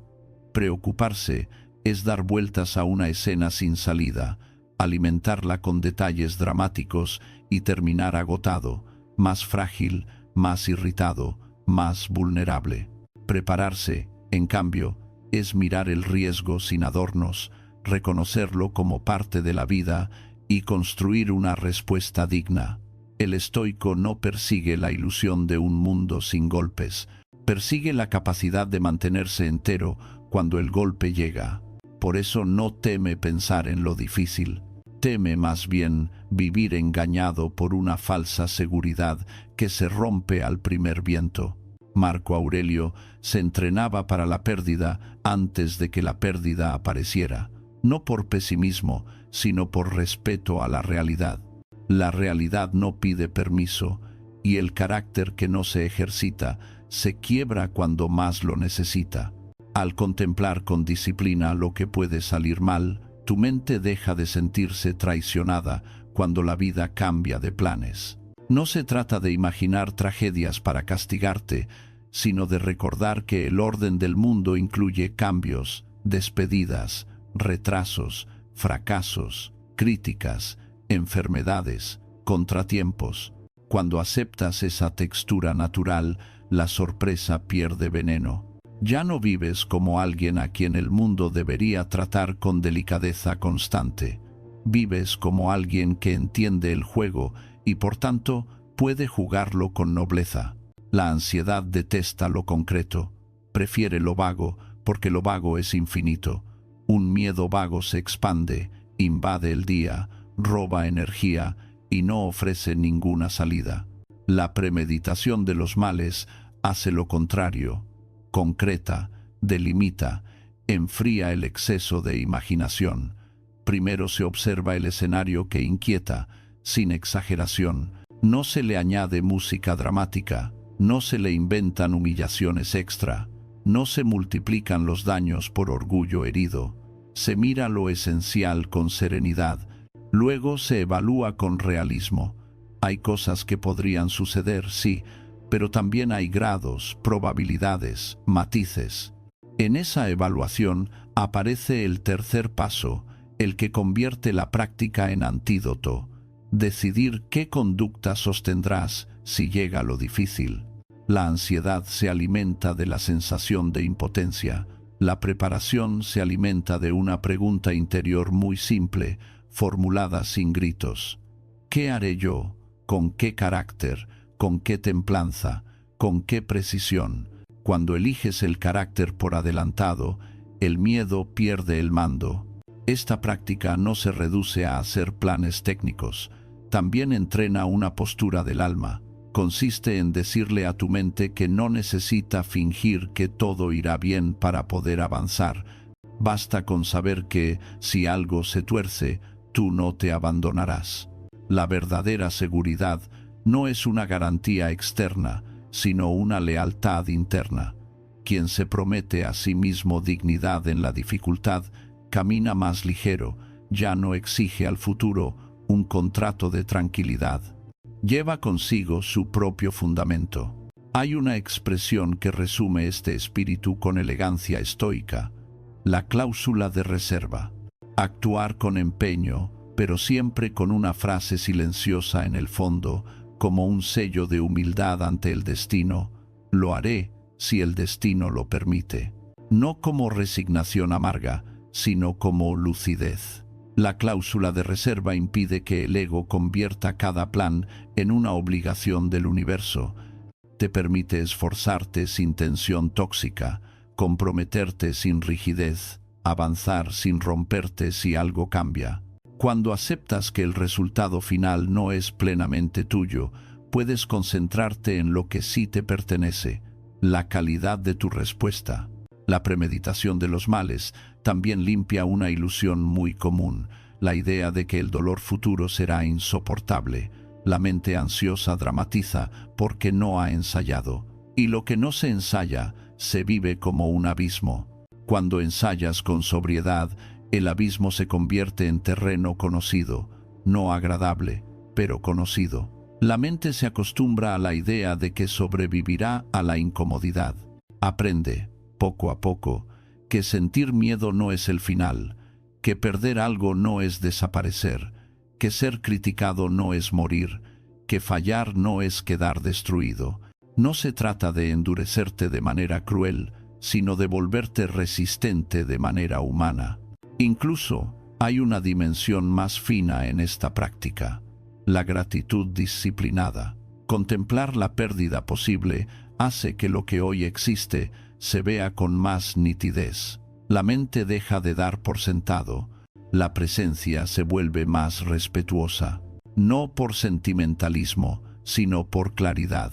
S1: Preocuparse es dar vueltas a una escena sin salida, alimentarla con detalles dramáticos y terminar agotado, más frágil, más irritado, más vulnerable. Prepararse, en cambio, es mirar el riesgo sin adornos, reconocerlo como parte de la vida y construir una respuesta digna. El estoico no persigue la ilusión de un mundo sin golpes, persigue la capacidad de mantenerse entero cuando el golpe llega. Por eso no teme pensar en lo difícil, teme más bien vivir engañado por una falsa seguridad que se rompe al primer viento. Marco Aurelio se entrenaba para la pérdida antes de que la pérdida apareciera, no por pesimismo, sino por respeto a la realidad. La realidad no pide permiso, y el carácter que no se ejercita se quiebra cuando más lo necesita. Al contemplar con disciplina lo que puede salir mal, tu mente deja de sentirse traicionada cuando la vida cambia de planes. No se trata de imaginar tragedias para castigarte, sino de recordar que el orden del mundo incluye cambios, despedidas, retrasos, fracasos, críticas, enfermedades, contratiempos. Cuando aceptas esa textura natural, la sorpresa pierde veneno. Ya no vives como alguien a quien el mundo debería tratar con delicadeza constante. Vives como alguien que entiende el juego y por tanto puede jugarlo con nobleza. La ansiedad detesta lo concreto, prefiere lo vago porque lo vago es infinito. Un miedo vago se expande invade el día, roba energía y no ofrece ninguna salida. La premeditación de los males hace lo contrario, concreta, delimita, enfría el exceso de imaginación. Primero se observa el escenario que inquieta, sin exageración. No se le añade música dramática, no se le inventan humillaciones extra, no se multiplican los daños por orgullo herido. Se mira lo esencial con serenidad, luego se evalúa con realismo. Hay cosas que podrían suceder, sí, pero también hay grados, probabilidades, matices. En esa evaluación aparece el tercer paso, el que convierte la práctica en antídoto: decidir qué conducta sostendrás si llega lo difícil. La ansiedad se alimenta de la sensación de impotencia. La preparación se alimenta de una pregunta interior muy simple, formulada sin gritos. ¿Qué haré yo? ¿Con qué carácter? ¿Con qué templanza? ¿Con qué precisión? Cuando eliges el carácter por adelantado, el miedo pierde el mando. Esta práctica no se reduce a hacer planes técnicos, también entrena una postura del alma. Consiste en decirle a tu mente que no necesita fingir que todo irá bien para poder avanzar. Basta con saber que, si algo se tuerce, tú no te abandonarás. La verdadera seguridad no es una garantía externa, sino una lealtad interna. Quien se promete a sí mismo dignidad en la dificultad, camina más ligero, ya no exige al futuro un contrato de tranquilidad. Lleva consigo su propio fundamento. Hay una expresión que resume este espíritu con elegancia estoica: la cláusula de reserva. Actuar con empeño, pero siempre con una frase silenciosa en el fondo, como un sello de humildad ante el destino: lo haré si el destino lo permite. No como resignación amarga, sino como lucidez. La cláusula de reserva impide que el ego convierta cada plan en una obligación del universo. Te permite esforzarte sin tensión tóxica, comprometerte sin rigidez, avanzar sin romperte si algo cambia. Cuando aceptas que el resultado final no es plenamente tuyo, puedes concentrarte en lo que sí te pertenece, la calidad de tu respuesta. La premeditación de los males también limpia una ilusión muy común, la idea de que el dolor futuro será insoportable. La mente ansiosa dramatiza porque no ha ensayado, y lo que no se ensaya se vive como un abismo. Cuando ensayas con sobriedad, el abismo se convierte en terreno conocido, no agradable, pero conocido. La mente se acostumbra a la idea de que sobrevivirá a la incomodidad. Aprende, poco a poco, que sentir miedo no es el final, que perder algo no es desaparecer, que ser criticado no es morir, que fallar no es quedar destruido. No se trata de endurecerte de manera cruel, sino de volverte resistente de manera humana. Incluso hay una dimensión más fina en esta práctica: la gratitud disciplinada. Contemplar la pérdida posible hace que lo que hoy existe se vea con más nitidez. La mente deja de dar por sentado, la presencia se vuelve más respetuosa, no por sentimentalismo, sino por claridad.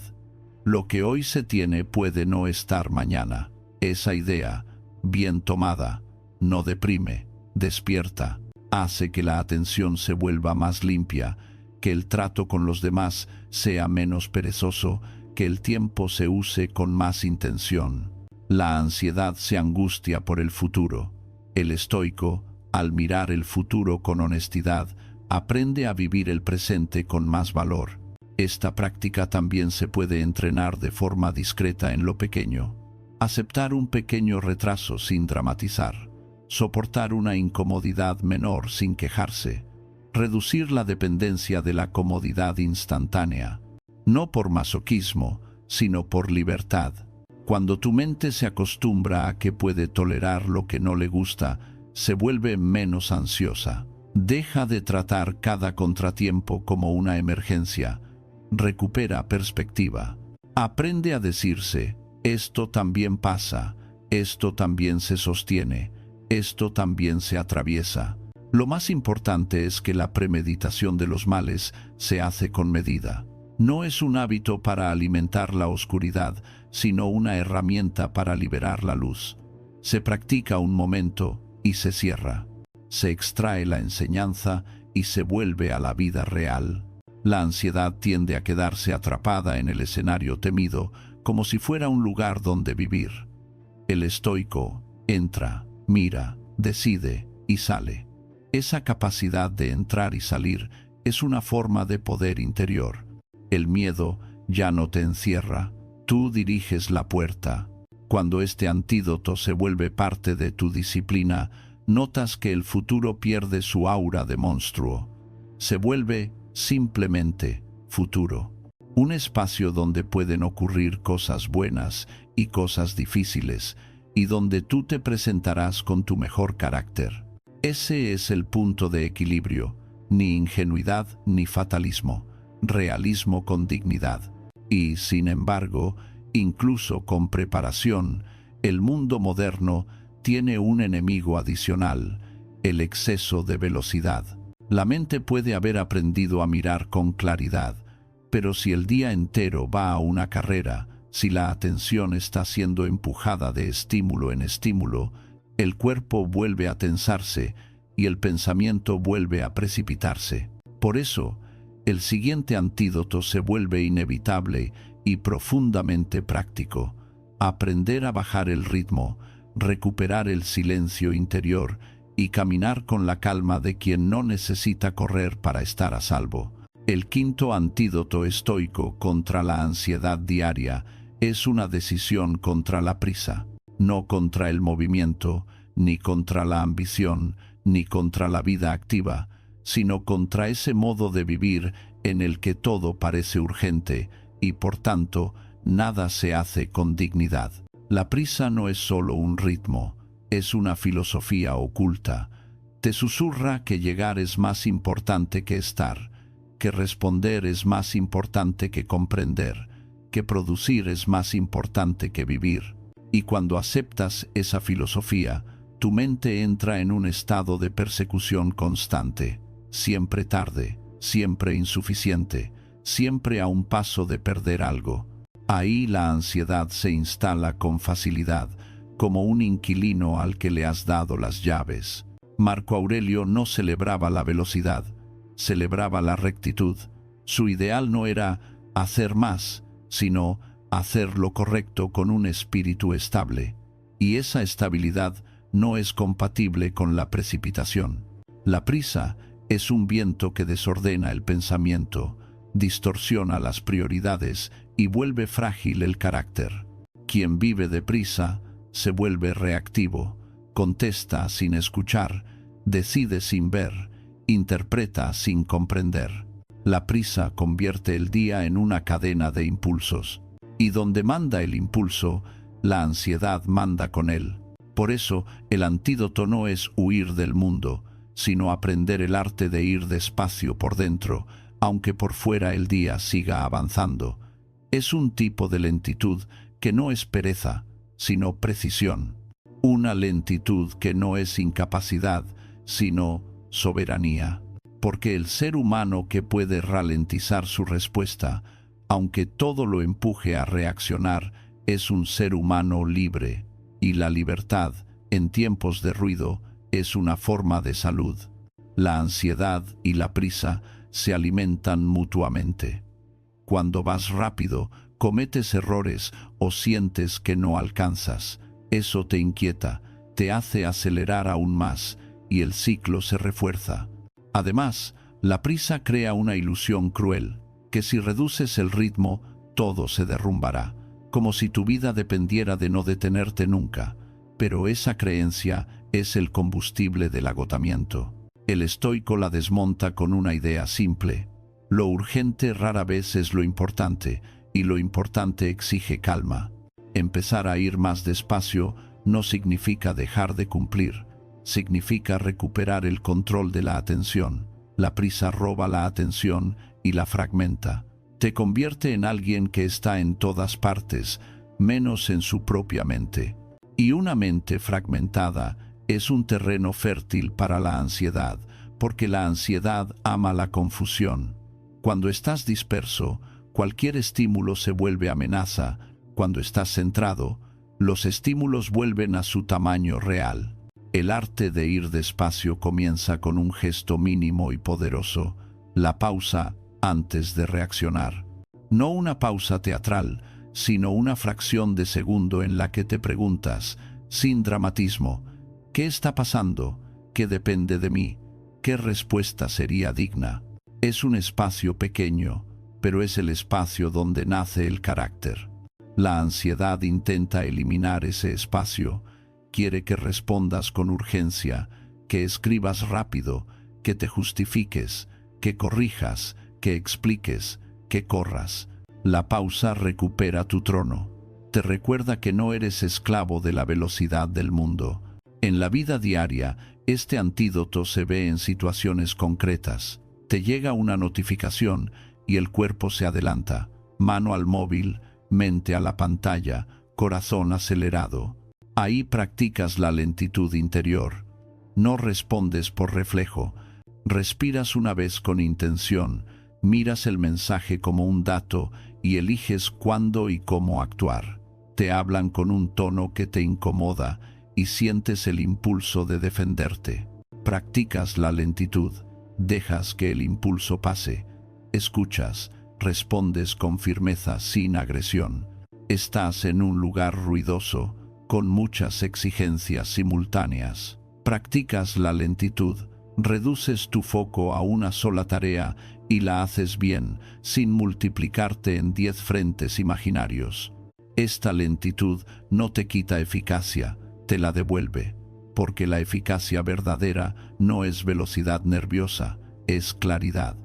S1: Lo que hoy se tiene puede no estar mañana. Esa idea, bien tomada, no deprime, despierta, hace que la atención se vuelva más limpia, que el trato con los demás sea menos perezoso, que el tiempo se use con más intención. La ansiedad se angustia por el futuro. El estoico, al mirar el futuro con honestidad, aprende a vivir el presente con más valor. Esta práctica también se puede entrenar de forma discreta en lo pequeño. Aceptar un pequeño retraso sin dramatizar. Soportar una incomodidad menor sin quejarse. Reducir la dependencia de la comodidad instantánea. No por masoquismo, sino por libertad. Cuando tu mente se acostumbra a que puede tolerar lo que no le gusta, se vuelve menos ansiosa. Deja de tratar cada contratiempo como una emergencia. Recupera perspectiva. Aprende a decirse: esto también pasa, esto también se sostiene, esto también se atraviesa. Lo más importante es que la premeditación de los males se hace con medida. No es un hábito para alimentar la oscuridad, sino una herramienta para liberar la luz. Se practica un momento y se cierra. Se extrae la enseñanza y se vuelve a la vida real. La ansiedad tiende a quedarse atrapada en el escenario temido, como si fuera un lugar donde vivir. El estoico entra, mira, decide y sale. Esa capacidad de entrar y salir es una forma de poder interior. El miedo ya no te encierra, tú diriges la puerta. Cuando este antídoto se vuelve parte de tu disciplina, notas que el futuro pierde su aura de monstruo. Se vuelve simplemente futuro. Un espacio donde pueden ocurrir cosas buenas y cosas difíciles, y donde tú te presentarás con tu mejor carácter. Ese es el punto de equilibrio, ni ingenuidad ni fatalismo, realismo con dignidad. Y, sin embargo, incluso con preparación, el mundo moderno tiene un enemigo adicional, el exceso de velocidad. La mente puede haber aprendido a mirar con claridad, pero si el día entero va a una carrera, si la atención está siendo empujada de estímulo en estímulo, el cuerpo vuelve a tensarse y el pensamiento vuelve a precipitarse. Por eso, el siguiente antídoto se vuelve inevitable y profundamente práctico. Aprender a bajar el ritmo, recuperar el silencio interior y caminar con la calma de quien no necesita correr para estar a salvo. El quinto antídoto estoico contra la ansiedad diaria es una decisión contra la prisa, no contra el movimiento, ni contra la ambición, ni contra la vida activa, sino contra ese modo de vivir en el que todo parece urgente y, por tanto, nada se hace con dignidad. La prisa no es solo un ritmo, es una filosofía oculta. Te susurra que llegar es más importante que estar, que responder es más importante que comprender, que producir es más importante que vivir. Y cuando aceptas esa filosofía, tu mente entra en un estado de persecución constante, siempre tarde, siempre insuficiente, siempre a un paso de perder algo. Ahí la ansiedad se instala con facilidad, como un inquilino al que le has dado las llaves. Marco Aurelio no celebraba la velocidad, celebraba la rectitud. Su ideal no era hacer más, sino hacer lo correcto con un espíritu estable. Y esa estabilidad no es compatible con la precipitación. La prisa es un viento que desordena el pensamiento, distorsiona las prioridades y vuelve frágil el carácter. Quien vive deprisa se vuelve reactivo, contesta sin escuchar, decide sin ver, interpreta sin comprender. La prisa convierte el día en una cadena de impulsos, y donde manda el impulso, la ansiedad manda con él. Por eso, el antídoto no es huir del mundo, sino aprender el arte de ir despacio por dentro, aunque por fuera el día siga avanzando. Es un tipo de lentitud que no es pereza, sino precisión. Una lentitud que no es incapacidad, sino soberanía. Porque el ser humano que puede ralentizar su respuesta, aunque todo lo empuje a reaccionar, es un ser humano libre. Y la libertad, en tiempos de ruido, es una forma de salud. La ansiedad y la prisa se alimentan mutuamente. Cuando vas rápido, cometes errores o sientes que no alcanzas. Eso te inquieta, te hace acelerar aún más, y el ciclo se refuerza. Además, la prisa crea una ilusión cruel, que si reduces el ritmo, todo se derrumbará, como si tu vida dependiera de no detenerte nunca. Pero esa creencia es el combustible del agotamiento. El estoico la desmonta con una idea simple. Lo urgente rara vez es lo importante, y lo importante exige calma. Empezar a ir más despacio no significa dejar de cumplir, significa recuperar el control de la atención. La prisa roba la atención y la fragmenta. Te convierte en alguien que está en todas partes, menos en su propia mente. Y una mente fragmentada es un terreno fértil para la ansiedad, porque la ansiedad ama la confusión. Cuando estás disperso, cualquier estímulo se vuelve amenaza. Cuando estás centrado, los estímulos vuelven a su tamaño real. El arte de ir despacio comienza con un gesto mínimo y poderoso, la pausa antes de reaccionar. No una pausa teatral, sino una fracción de segundo en la que te preguntas, sin dramatismo, ¿qué está pasando? ¿Qué depende de mí? ¿Qué respuesta sería digna? Es un espacio pequeño, pero es el espacio donde nace el carácter. La ansiedad intenta eliminar ese espacio. Quiere que respondas con urgencia, que escribas rápido, que te justifiques, que corrijas, que expliques, que corras. La pausa recupera tu trono. Te recuerda que no eres esclavo de la velocidad del mundo. En la vida diaria, este antídoto se ve en situaciones concretas. Te llega una notificación y el cuerpo se adelanta. Mano al móvil, mente a la pantalla, corazón acelerado. Ahí practicas la lentitud interior. No respondes por reflejo. Respiras una vez con intención, miras el mensaje como un dato y eliges cuándo y cómo actuar. Te hablan con un tono que te incomoda y sientes el impulso de defenderte. Practicas la lentitud, dejas que el impulso pase, escuchas, respondes con firmeza sin agresión. Estás en un lugar ruidoso, con muchas exigencias simultáneas. Practicas la lentitud, reduces tu foco a una sola tarea y la haces bien, sin multiplicarte en 10 frentes imaginarios. Esta lentitud no te quita eficacia, te la devuelve, porque la eficacia verdadera no es velocidad nerviosa, es claridad.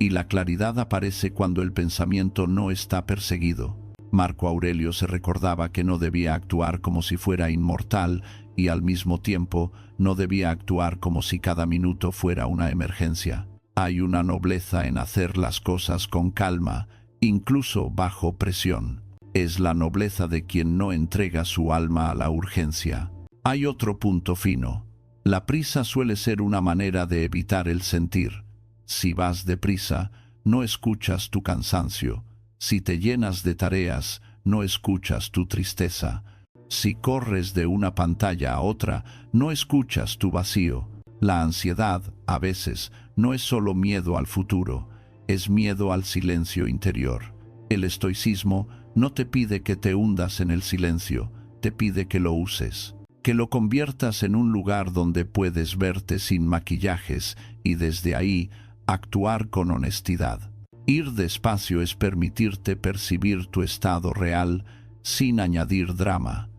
S1: Y la claridad aparece cuando el pensamiento no está perseguido. Marco Aurelio se recordaba que no debía actuar como si fuera inmortal y al mismo tiempo no debía actuar como si cada minuto fuera una emergencia. Hay una nobleza en hacer las cosas con calma, incluso bajo presión. Es la nobleza de quien no entrega su alma a la urgencia. Hay otro punto fino. La prisa suele ser una manera de evitar el sentir. Si vas deprisa, no escuchas tu cansancio. Si te llenas de tareas, no escuchas tu tristeza. Si corres de una pantalla a otra, no escuchas tu vacío. La ansiedad, a veces, no es solo miedo al futuro, es miedo al silencio interior. El estoicismo no te pide que te hundas en el silencio, te pide que lo uses, que lo conviertas en un lugar donde puedes verte sin maquillajes y desde ahí actuar con honestidad. Ir despacio es permitirte percibir tu estado real sin añadir drama,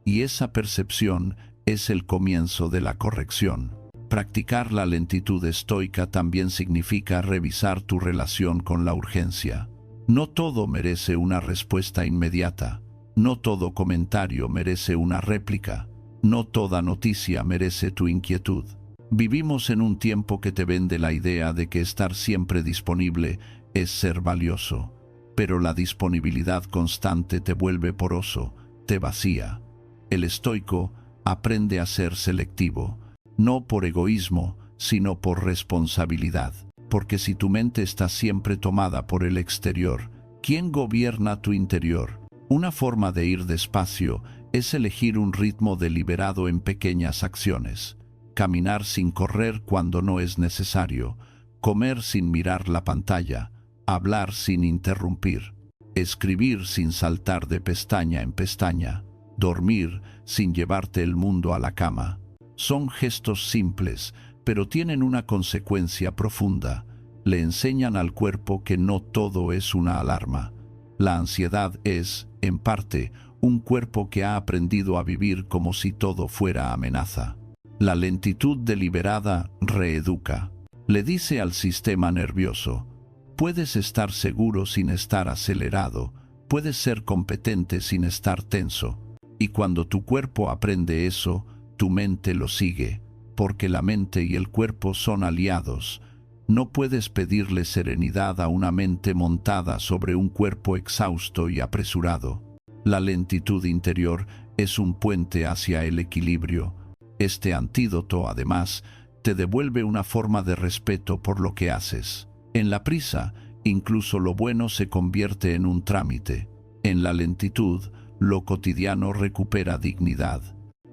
S1: y esa percepción es el comienzo de la corrección. Practicar la lentitud estoica también significa revisar tu relación con la urgencia. No todo merece una respuesta inmediata, no todo comentario merece una réplica, no toda noticia merece tu inquietud. Vivimos en un tiempo que te vende la idea de que estar siempre disponible es ser valioso, pero la disponibilidad constante te vuelve poroso, te vacía. El estoico aprende a ser selectivo, no por egoísmo, sino por responsabilidad. Porque si tu mente está siempre tomada por el exterior, ¿quién gobierna tu interior? Una forma de ir despacio es elegir un ritmo deliberado en pequeñas acciones. Caminar sin correr cuando no es necesario, comer sin mirar la pantalla, hablar sin interrumpir, escribir sin saltar de pestaña en pestaña, dormir sin llevarte el mundo a la cama. Son gestos simples, pero tienen una consecuencia profunda. Le enseñan al cuerpo que no todo es una alarma. La ansiedad es, en parte, un cuerpo que ha aprendido a vivir como si todo fuera amenaza. La lentitud deliberada reeduca. Le dice al sistema nervioso: puedes estar seguro sin estar acelerado, puedes ser competente sin estar tenso. Y cuando tu cuerpo aprende eso, tu mente lo sigue, porque la mente y el cuerpo son aliados. No puedes pedirle serenidad a una mente montada sobre un cuerpo exhausto y apresurado. La lentitud interior es un puente hacia el equilibrio. Este antídoto, además, te devuelve una forma de respeto por lo que haces. En la prisa, incluso lo bueno se convierte en un trámite. En la lentitud, lo cotidiano recupera dignidad.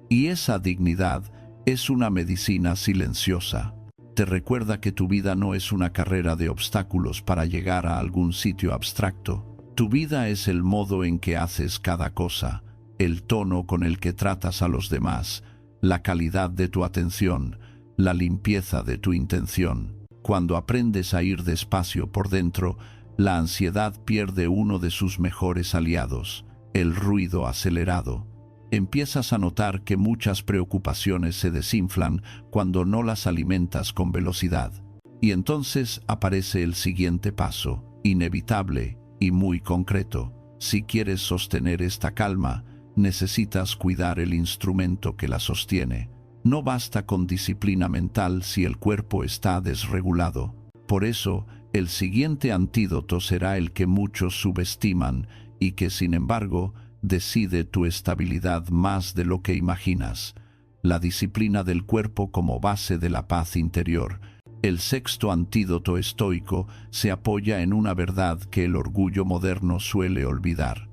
S1: Y esa dignidad es una medicina silenciosa. Te recuerda que tu vida no es una carrera de obstáculos para llegar a algún sitio abstracto. Tu vida es el modo en que haces cada cosa, el tono con el que tratas a los demás, la calidad de tu atención, la limpieza de tu intención. Cuando aprendes a ir despacio por dentro, la ansiedad pierde uno de sus mejores aliados, el ruido acelerado. Empiezas a notar que muchas preocupaciones se desinflan cuando no las alimentas con velocidad. Y entonces aparece el siguiente paso, inevitable y muy concreto. Si quieres sostener esta calma, necesitas cuidar el instrumento que la sostiene. No basta con disciplina mental si el cuerpo está desregulado. Por eso, el siguiente antídoto será el que muchos subestiman y que, sin embargo, decide tu estabilidad más de lo que imaginas. La disciplina del cuerpo como base de la paz interior. El sexto antídoto estoico se apoya en una verdad que el orgullo moderno suele olvidar.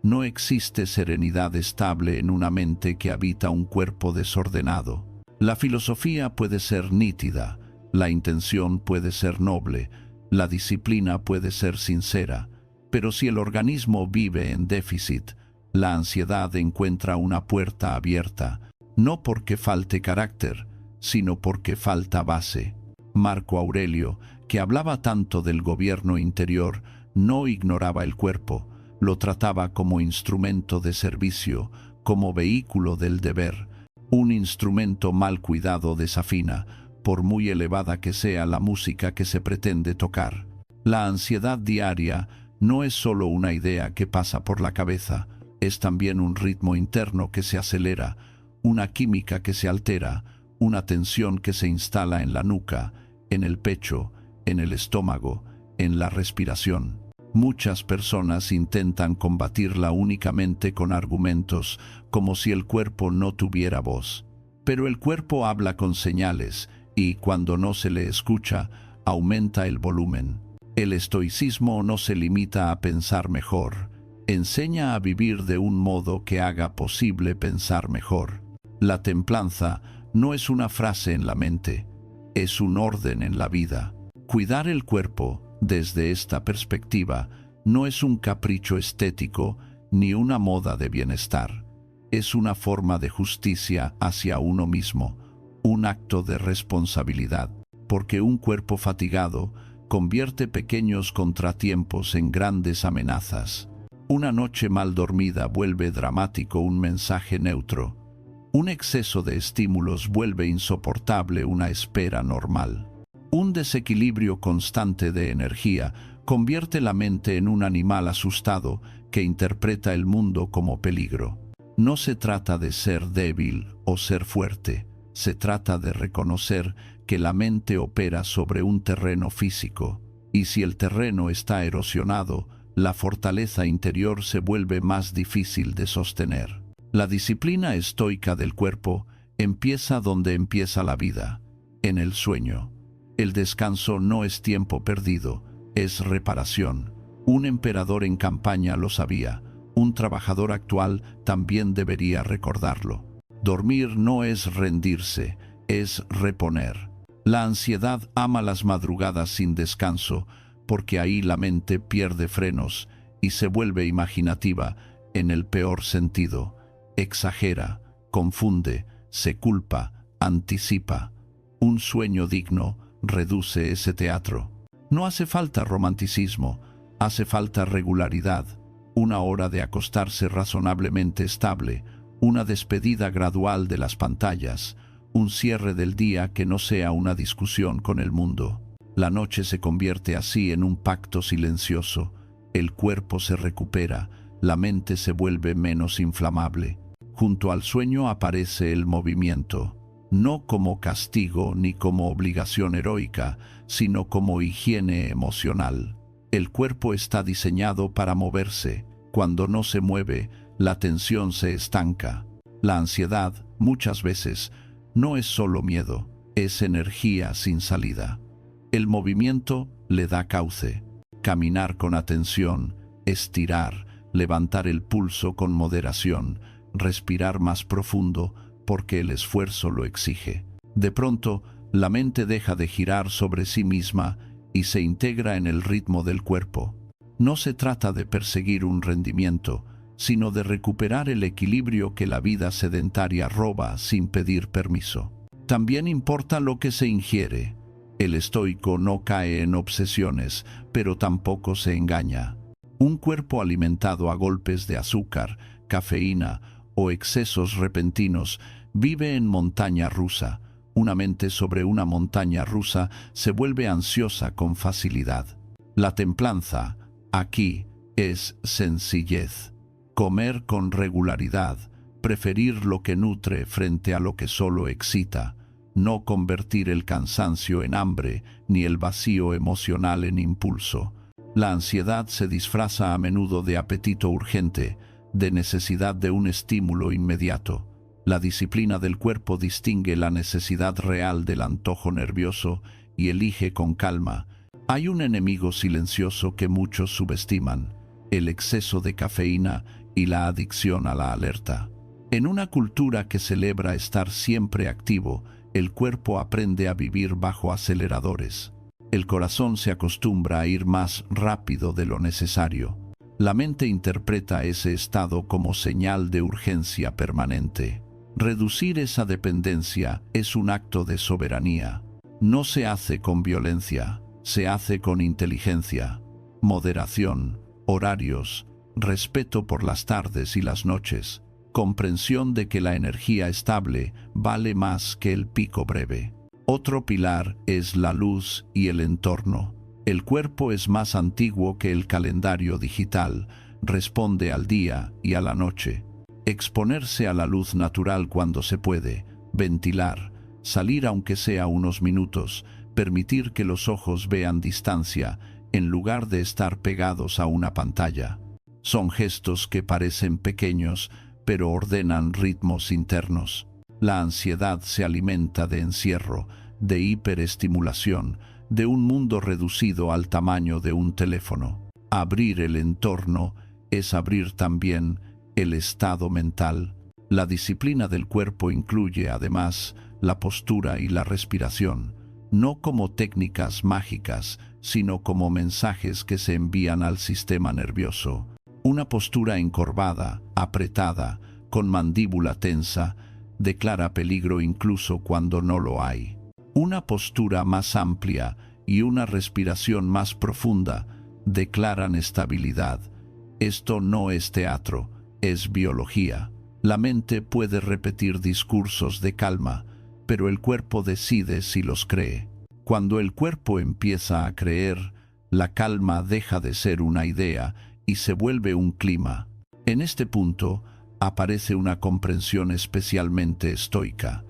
S1: No existe serenidad estable en una mente que habita un cuerpo desordenado. La filosofía puede ser nítida, la intención puede ser noble, la disciplina puede ser sincera, pero si el organismo vive en déficit, la ansiedad encuentra una puerta abierta, no porque falte carácter, sino porque falta base. Marco Aurelio, que hablaba tanto del gobierno interior, no ignoraba el cuerpo, lo trataba como instrumento de servicio, como vehículo del deber. Un instrumento mal cuidado desafina, por muy elevada que sea la música que se pretende tocar. La ansiedad diaria no es solo una idea que pasa por la cabeza, es también un ritmo interno que se acelera, una química que se altera, una tensión que se instala en la nuca, en el pecho, en el estómago, en la respiración. Muchas personas intentan combatirla únicamente con argumentos, como si el cuerpo no tuviera voz. Pero el cuerpo habla con señales y, cuando no se le escucha, aumenta el volumen. El estoicismo no se limita a pensar mejor, enseña a vivir de un modo que haga posible pensar mejor. La templanza no es una frase en la mente, es un orden en la vida. Cuidar el cuerpo, desde esta perspectiva, no es un capricho estético ni una moda de bienestar. Es una forma de justicia hacia uno mismo, un acto de responsabilidad, porque un cuerpo fatigado convierte pequeños contratiempos en grandes amenazas. Una noche mal dormida vuelve dramático un mensaje neutro. Un exceso de estímulos vuelve insoportable una espera normal. Un desequilibrio constante de energía convierte la mente en un animal asustado que interpreta el mundo como peligro. No se trata de ser débil o ser fuerte, se trata de reconocer que la mente opera sobre un terreno físico, y si el terreno está erosionado, la fortaleza interior se vuelve más difícil de sostener. La disciplina estoica del cuerpo empieza donde empieza la vida, en el sueño. El descanso no es tiempo perdido, es reparación. Un emperador en campaña lo sabía, un trabajador actual también debería recordarlo. Dormir no es rendirse, es reponer. La ansiedad ama las madrugadas sin descanso, porque ahí la mente pierde frenos y se vuelve imaginativa en el peor sentido. Exagera, confunde, se culpa, anticipa. Un sueño digno reduce ese teatro. No hace falta romanticismo, hace falta regularidad, una hora de acostarse razonablemente estable, una despedida gradual de las pantallas, un cierre del día que no sea una discusión con el mundo. La noche se convierte así en un pacto silencioso, el cuerpo se recupera, la mente se vuelve menos inflamable. Junto al sueño aparece el movimiento, no como castigo ni como obligación heroica, sino como higiene emocional. El cuerpo está diseñado para moverse. Cuando no se mueve, la tensión se estanca. La ansiedad, muchas veces, no es solo miedo, es energía sin salida. El movimiento le da cauce. Caminar con atención, estirar, levantar el pulso con moderación, respirar más profundo porque el esfuerzo lo exige. De pronto, la mente deja de girar sobre sí misma y se integra en el ritmo del cuerpo. No se trata de perseguir un rendimiento, sino de recuperar el equilibrio que la vida sedentaria roba sin pedir permiso. También importa lo que se ingiere. El estoico no cae en obsesiones, pero tampoco se engaña. Un cuerpo alimentado a golpes de azúcar, cafeína o excesos repentinos vive en montaña rusa. Una mente sobre una montaña rusa se vuelve ansiosa con facilidad. La templanza, aquí, es sencillez. Comer con regularidad, preferir lo que nutre frente a lo que solo excita, no convertir el cansancio en hambre ni el vacío emocional en impulso. La ansiedad se disfraza a menudo de apetito urgente, de necesidad de un estímulo inmediato. La disciplina del cuerpo distingue la necesidad real del antojo nervioso y elige con calma. Hay un enemigo silencioso que muchos subestiman: el exceso de cafeína y la adicción a la alerta. En una cultura que celebra estar siempre activo, el cuerpo aprende a vivir bajo aceleradores. El corazón se acostumbra a ir más rápido de lo necesario. La mente interpreta ese estado como señal de urgencia permanente. Reducir esa dependencia es un acto de soberanía. No se hace con violencia, se hace con inteligencia, moderación, horarios, respeto por las tardes y las noches, comprensión de que la energía estable vale más que el pico breve. Otro pilar es la luz y el entorno. El cuerpo es más antiguo que el calendario digital, responde al día y a la noche. Exponerse a la luz natural cuando se puede, ventilar, salir aunque sea unos minutos, permitir que los ojos vean distancia, en lugar de estar pegados a una pantalla. Son gestos que parecen pequeños, pero ordenan ritmos internos. La ansiedad se alimenta de encierro, de hiperestimulación, de un mundo reducido al tamaño de un teléfono. Abrir el entorno es abrir también el estado mental. La disciplina del cuerpo incluye, además, la postura y la respiración, no como técnicas mágicas, sino como mensajes que se envían al sistema nervioso. Una postura encorvada, apretada, con mandíbula tensa, declara peligro incluso cuando no lo hay. Una postura más amplia y una respiración más profunda declaran estabilidad. Esto no es teatro, es biología. La mente puede repetir discursos de calma, pero el cuerpo decide si los cree. Cuando el cuerpo empieza a creer, la calma deja de ser una idea y se vuelve un clima. En este punto aparece una comprensión especialmente estoica.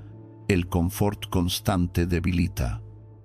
S1: El confort constante debilita.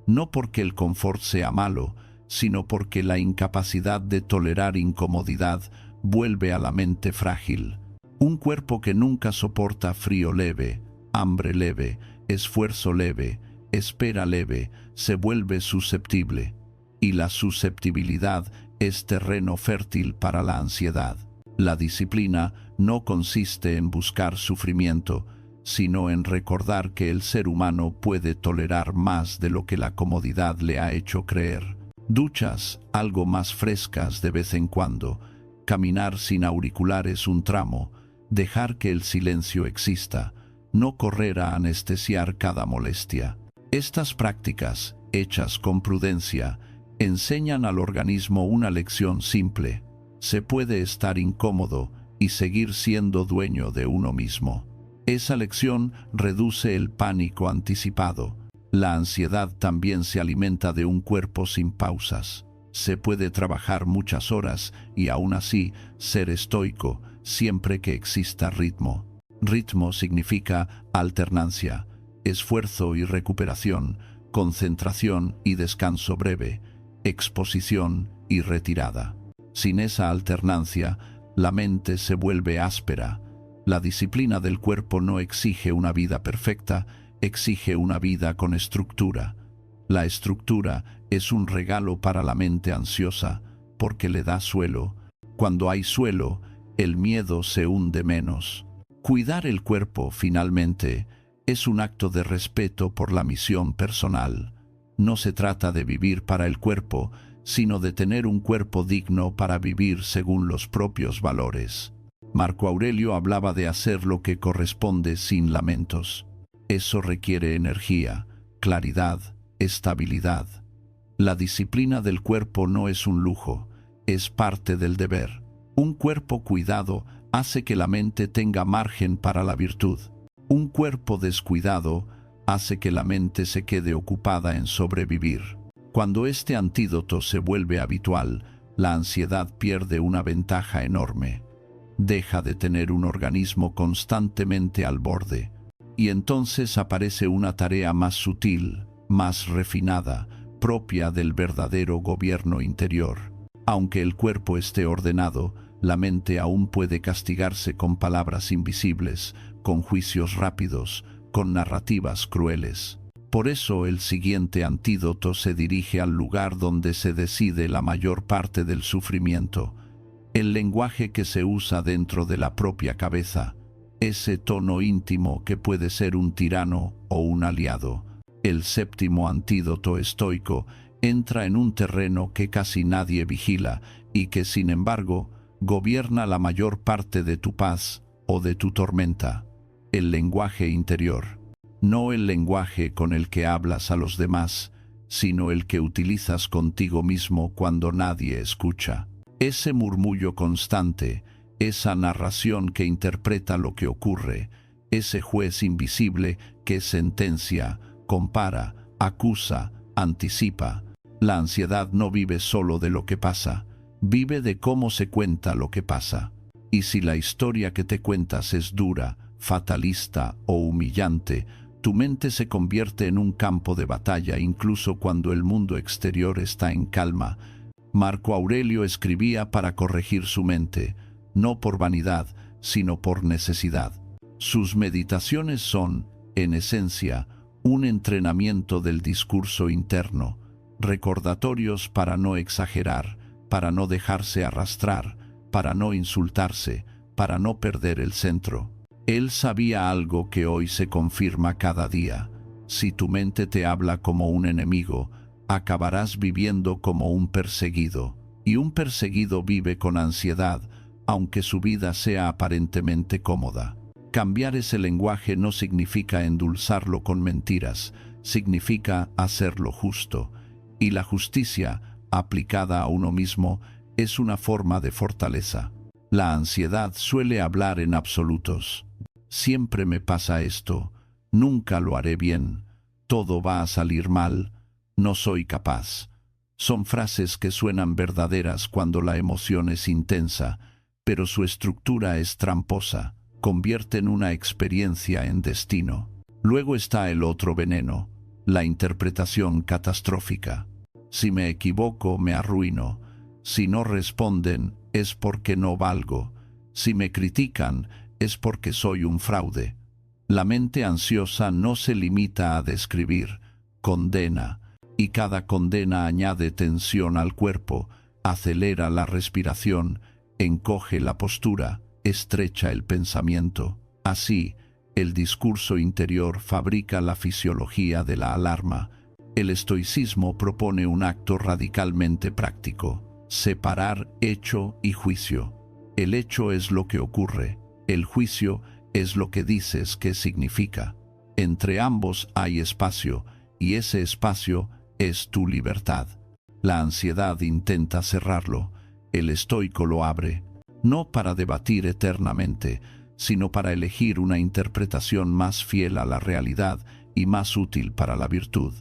S1: No porque el confort sea malo, sino porque la incapacidad de tolerar incomodidad vuelve a la mente frágil. Un cuerpo que nunca soporta frío leve, hambre leve, esfuerzo leve, espera leve, se vuelve susceptible. Y la susceptibilidad es terreno fértil para la ansiedad. La disciplina no consiste en buscar sufrimiento, sino en recordar que el ser humano puede tolerar más de lo que la comodidad le ha hecho creer. Duchas algo más frescas de vez en cuando, caminar sin auriculares un tramo, dejar que el silencio exista, no correr a anestesiar cada molestia. Estas prácticas, hechas con prudencia, enseñan al organismo una lección simple. Se puede estar incómodo y seguir siendo dueño de uno mismo. Esa lección reduce el pánico anticipado. La ansiedad también se alimenta de un cuerpo sin pausas. Se puede trabajar muchas horas y aún así ser estoico siempre que exista ritmo. Ritmo significa alternancia, esfuerzo y recuperación, concentración y descanso breve, exposición y retirada. Sin esa alternancia, la mente se vuelve áspera. La disciplina del cuerpo no exige una vida perfecta, exige una vida con estructura. La estructura es un regalo para la mente ansiosa porque le da suelo. Cuando hay suelo, el miedo se hunde menos. Cuidar el cuerpo, finalmente, es un acto de respeto por la misión personal. No se trata de vivir para el cuerpo, sino de tener un cuerpo digno para vivir según los propios valores. Marco Aurelio hablaba de hacer lo que corresponde sin lamentos. Eso requiere energía, claridad, estabilidad. La disciplina del cuerpo no es un lujo, es parte del deber. Un cuerpo cuidado hace que la mente tenga margen para la virtud. Un cuerpo descuidado hace que la mente se quede ocupada en sobrevivir. Cuando este antídoto se vuelve habitual, la ansiedad pierde una ventaja enorme. Deja de tener un organismo constantemente al borde, y entonces aparece una tarea más sutil, más refinada, propia del verdadero gobierno interior. Aunque el cuerpo esté ordenado, la mente aún puede castigarse con palabras invisibles, con juicios rápidos, con narrativas crueles. Por eso el siguiente antídoto se dirige al lugar donde se decide la mayor parte del sufrimiento, el lenguaje que se usa dentro de la propia cabeza, ese tono íntimo que puede ser un tirano o un aliado. El séptimo antídoto estoico entra en un terreno que casi nadie vigila y que, sin embargo, gobierna la mayor parte de tu paz o de tu tormenta: el lenguaje interior. No el lenguaje con el que hablas a los demás, sino el que utilizas contigo mismo cuando nadie escucha. Ese murmullo constante, esa narración que interpreta lo que ocurre, ese juez invisible que sentencia, compara, acusa, anticipa. La ansiedad no vive solo de lo que pasa, vive de cómo se cuenta lo que pasa. Y si la historia que te cuentas es dura, fatalista o humillante, tu mente se convierte en un campo de batalla incluso cuando el mundo exterior está en calma. Marco Aurelio escribía para corregir su mente, no por vanidad, sino por necesidad. Sus meditaciones son, en esencia, un entrenamiento del discurso interno, recordatorios para no exagerar, para no dejarse arrastrar, para no insultarse, para no perder el centro. Él sabía algo que hoy se confirma cada día: si tu mente te habla como un enemigo, acabarás viviendo como un perseguido, y un perseguido vive con ansiedad, aunque su vida sea aparentemente cómoda. Cambiar ese lenguaje no significa endulzarlo con mentiras, significa hacerlo justo, y la justicia, aplicada a uno mismo, es una forma de fortaleza. La ansiedad suele hablar en absolutos. Siempre me pasa esto, nunca lo haré bien, todo va a salir mal, no soy capaz. Son frases que suenan verdaderas cuando la emoción es intensa, pero su estructura es tramposa, convierten una experiencia en destino. Luego está el otro veneno, la interpretación catastrófica. Si me equivoco, me arruino. Si no responden, es porque no valgo. Si me critican, es porque soy un fraude. La mente ansiosa no se limita a describir, condena, y cada condena añade tensión al cuerpo, acelera la respiración, encoge la postura, estrecha el pensamiento. Así, el discurso interior fabrica la fisiología de la alarma. El estoicismo propone un acto radicalmente práctico: separar hecho y juicio. El hecho es lo que ocurre, el juicio es lo que dices que significa. Entre ambos hay espacio, y ese espacio es tu libertad. La ansiedad intenta cerrarlo, el estoico lo abre, no para debatir eternamente, sino para elegir una interpretación más fiel a la realidad y más útil para la virtud.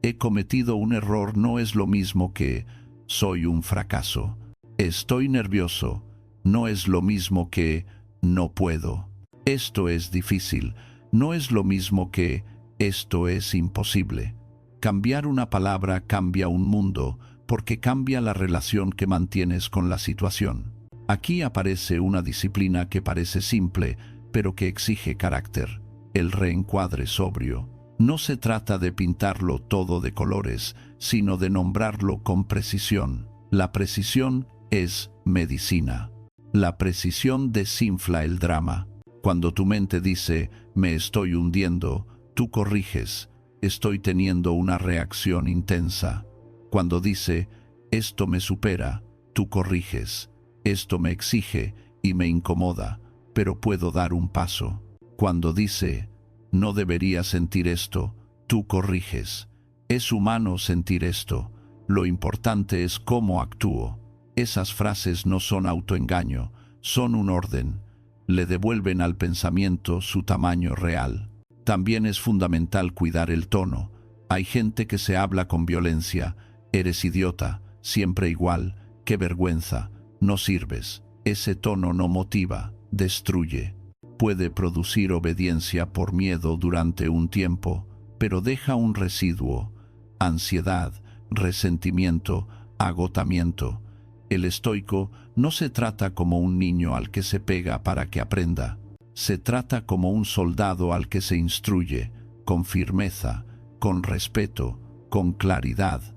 S1: He cometido un error no es lo mismo que soy un fracaso. Estoy nervioso no es lo mismo que no puedo. Esto es difícil no es lo mismo que esto es imposible. Cambiar una palabra cambia un mundo, porque cambia la relación que mantienes con la situación. Aquí aparece una disciplina que parece simple, pero que exige carácter: el reencuadre sobrio. No se trata de pintarlo todo de colores, sino de nombrarlo con precisión. La precisión es medicina. La precisión desinfla el drama. Cuando tu mente dice, me estoy hundiendo, tú corriges, estoy teniendo una reacción intensa. Cuando dice, esto me supera, tú corriges, esto me exige y me incomoda, pero puedo dar un paso. Cuando dice, no debería sentir esto, tú corriges. Es humano sentir esto. Lo importante es cómo actúo. Esas frases no son autoengaño, son un orden. Le devuelven al pensamiento su tamaño real. También es fundamental cuidar el tono. Hay gente que se habla con violencia. Eres idiota, siempre igual, qué vergüenza, no sirves. Ese tono no motiva, destruye. Puede producir obediencia por miedo durante un tiempo, pero deja un residuo, ansiedad, resentimiento, agotamiento. El estoico no se trata como un niño al que se pega para que aprenda. Se trata como un soldado al que se instruye, con firmeza, con respeto, con claridad.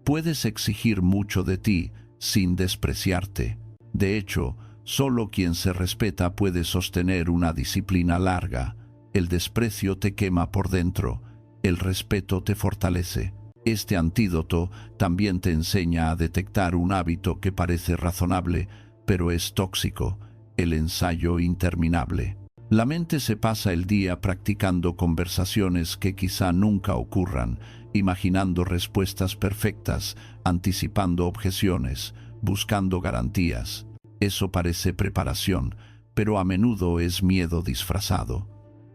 S1: Puedes exigir mucho de ti sin despreciarte. De hecho, solo quien se respeta puede sostener una disciplina larga. El desprecio te quema por dentro, el respeto te fortalece. Este antídoto también te enseña a detectar un hábito que parece razonable, pero es tóxico, el ensayo interminable. La mente se pasa el día practicando conversaciones que quizá nunca ocurran, imaginando respuestas perfectas, anticipando objeciones, buscando garantías. Eso parece preparación, pero a menudo es miedo disfrazado.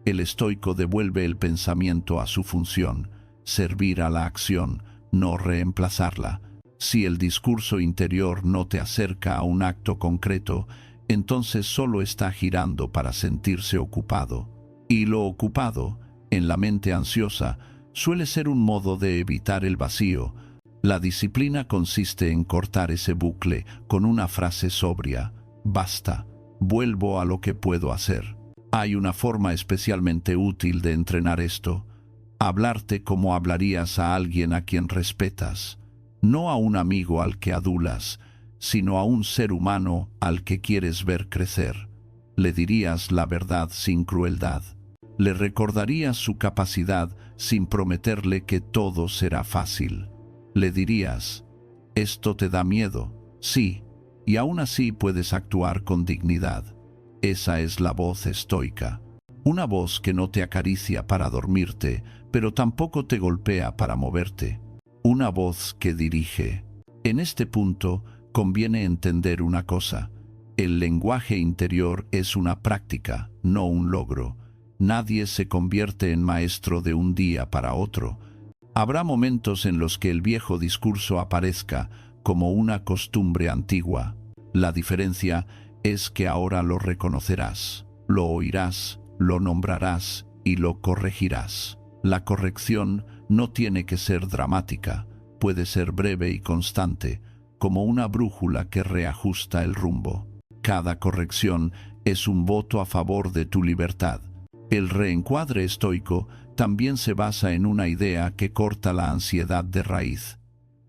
S1: El estoico devuelve el pensamiento a su función, servir a la acción, no reemplazarla. Si el discurso interior no te acerca a un acto concreto, entonces solo está girando para sentirse ocupado. Y lo ocupado, en la mente ansiosa, suele ser un modo de evitar el vacío. La disciplina consiste en cortar ese bucle con una frase sobria: basta, vuelvo a lo que puedo hacer. Hay una forma especialmente útil de entrenar esto: hablarte como hablarías a alguien a quien respetas, no a un amigo al que adulas, sino a un ser humano al que quieres ver crecer. Le dirías la verdad sin crueldad. Le recordarías su capacidad sin prometerle que todo será fácil. Le dirías, ¿esto te da miedo? Sí, y aún así puedes actuar con dignidad. Esa es la voz estoica. Una voz que no te acaricia para dormirte, pero tampoco te golpea para moverte. Una voz que dirige. En este punto, conviene entender una cosa. El lenguaje interior es una práctica, no un logro. Nadie se convierte en maestro de un día para otro. Habrá momentos en los que el viejo discurso aparezca como una costumbre antigua. La diferencia es que ahora lo reconocerás, lo oirás, lo nombrarás y lo corregirás. La corrección no tiene que ser dramática, puede ser breve y constante, como una brújula que reajusta el rumbo. Cada corrección es un voto a favor de tu libertad. El reencuadre estoico también se basa en una idea que corta la ansiedad de raíz.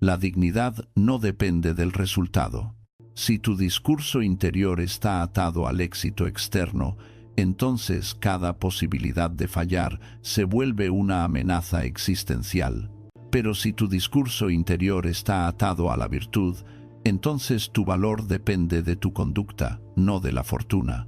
S1: La dignidad no depende del resultado. Si tu discurso interior está atado al éxito externo, entonces cada posibilidad de fallar se vuelve una amenaza existencial. Pero si tu discurso interior está atado a la virtud, entonces tu valor depende de tu conducta, no de la fortuna.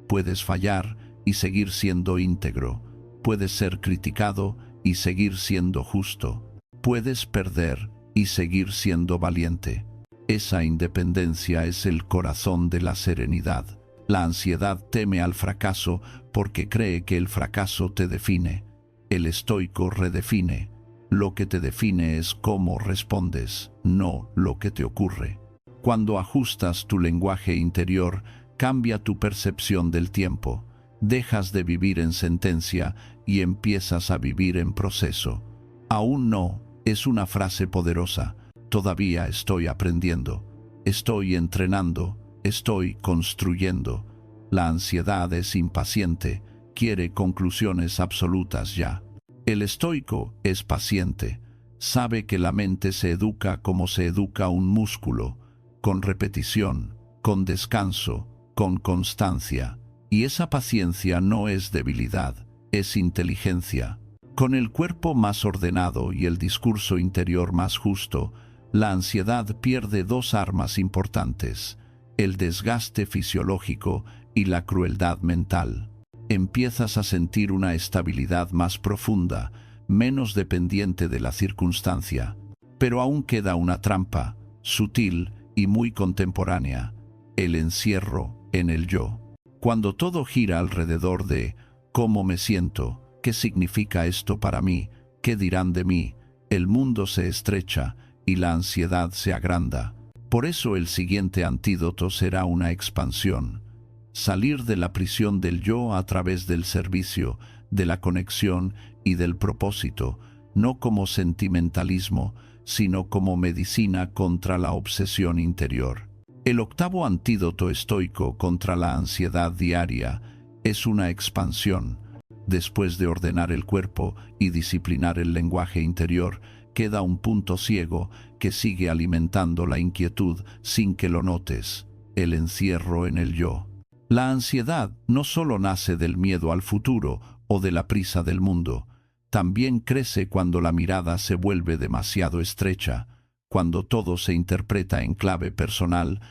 S1: Puedes fallar y seguir siendo íntegro. Puedes ser criticado y seguir siendo justo. Puedes perder y seguir siendo valiente. Esa independencia es el corazón de la serenidad. La ansiedad teme al fracaso porque cree que el fracaso te define. El estoico redefine. Lo que te define es cómo respondes, no lo que te ocurre. Cuando ajustas tu lenguaje interior, cambia tu percepción del tiempo. Dejas de vivir en sentencia y empiezas a vivir en proceso. Aún no es una frase poderosa. Todavía estoy aprendiendo. Estoy entrenando. Estoy construyendo. La ansiedad es impaciente. Quiere conclusiones absolutas ya. El estoico es paciente, sabe que la mente se educa como se educa un músculo, con repetición, con descanso, con constancia, y esa paciencia no es debilidad, es inteligencia. Con el cuerpo más ordenado y el discurso interior más justo, la ansiedad pierde dos armas importantes: el desgaste fisiológico y la crueldad mental. Empiezas a sentir una estabilidad más profunda, menos dependiente de la circunstancia. Pero aún queda una trampa, sutil y muy contemporánea: el encierro en el yo. Cuando todo gira alrededor de ¿cómo me siento? ¿Qué significa esto para mí? ¿Qué dirán de mí? El mundo se estrecha y la ansiedad se agranda. Por eso el siguiente antídoto será una expansión: salir de la prisión del yo a través del servicio, de la conexión y del propósito, no como sentimentalismo, sino como medicina contra la obsesión interior. El octavo antídoto estoico contra la ansiedad diaria es una expansión. Después de ordenar el cuerpo y disciplinar el lenguaje interior, queda un punto ciego que sigue alimentando la inquietud sin que lo notes: el encierro en el yo. La ansiedad no solo nace del miedo al futuro o de la prisa del mundo, también crece cuando la mirada se vuelve demasiado estrecha, cuando todo se interpreta en clave personal,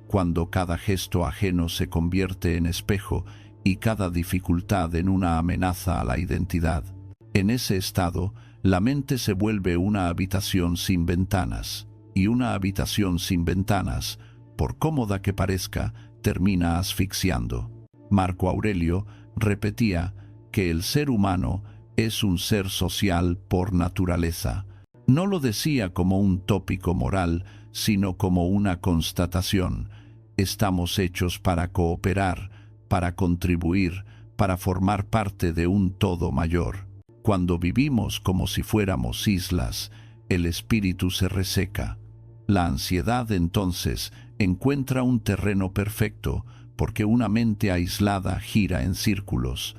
S1: cuando cada gesto ajeno se convierte en espejo y cada dificultad en una amenaza a la identidad. En ese estado, la mente se vuelve una habitación sin ventanas, y una habitación sin ventanas, por cómoda que parezca, termina asfixiando. Marco Aurelio repetía que el ser humano es un ser social por naturaleza. No lo decía como un tópico moral, sino como una constatación: estamos hechos para cooperar, para contribuir, para formar parte de un todo mayor. Cuando vivimos como si fuéramos islas, el espíritu se reseca. La ansiedad entonces encuentra un terreno perfecto, porque una mente aislada gira en círculos.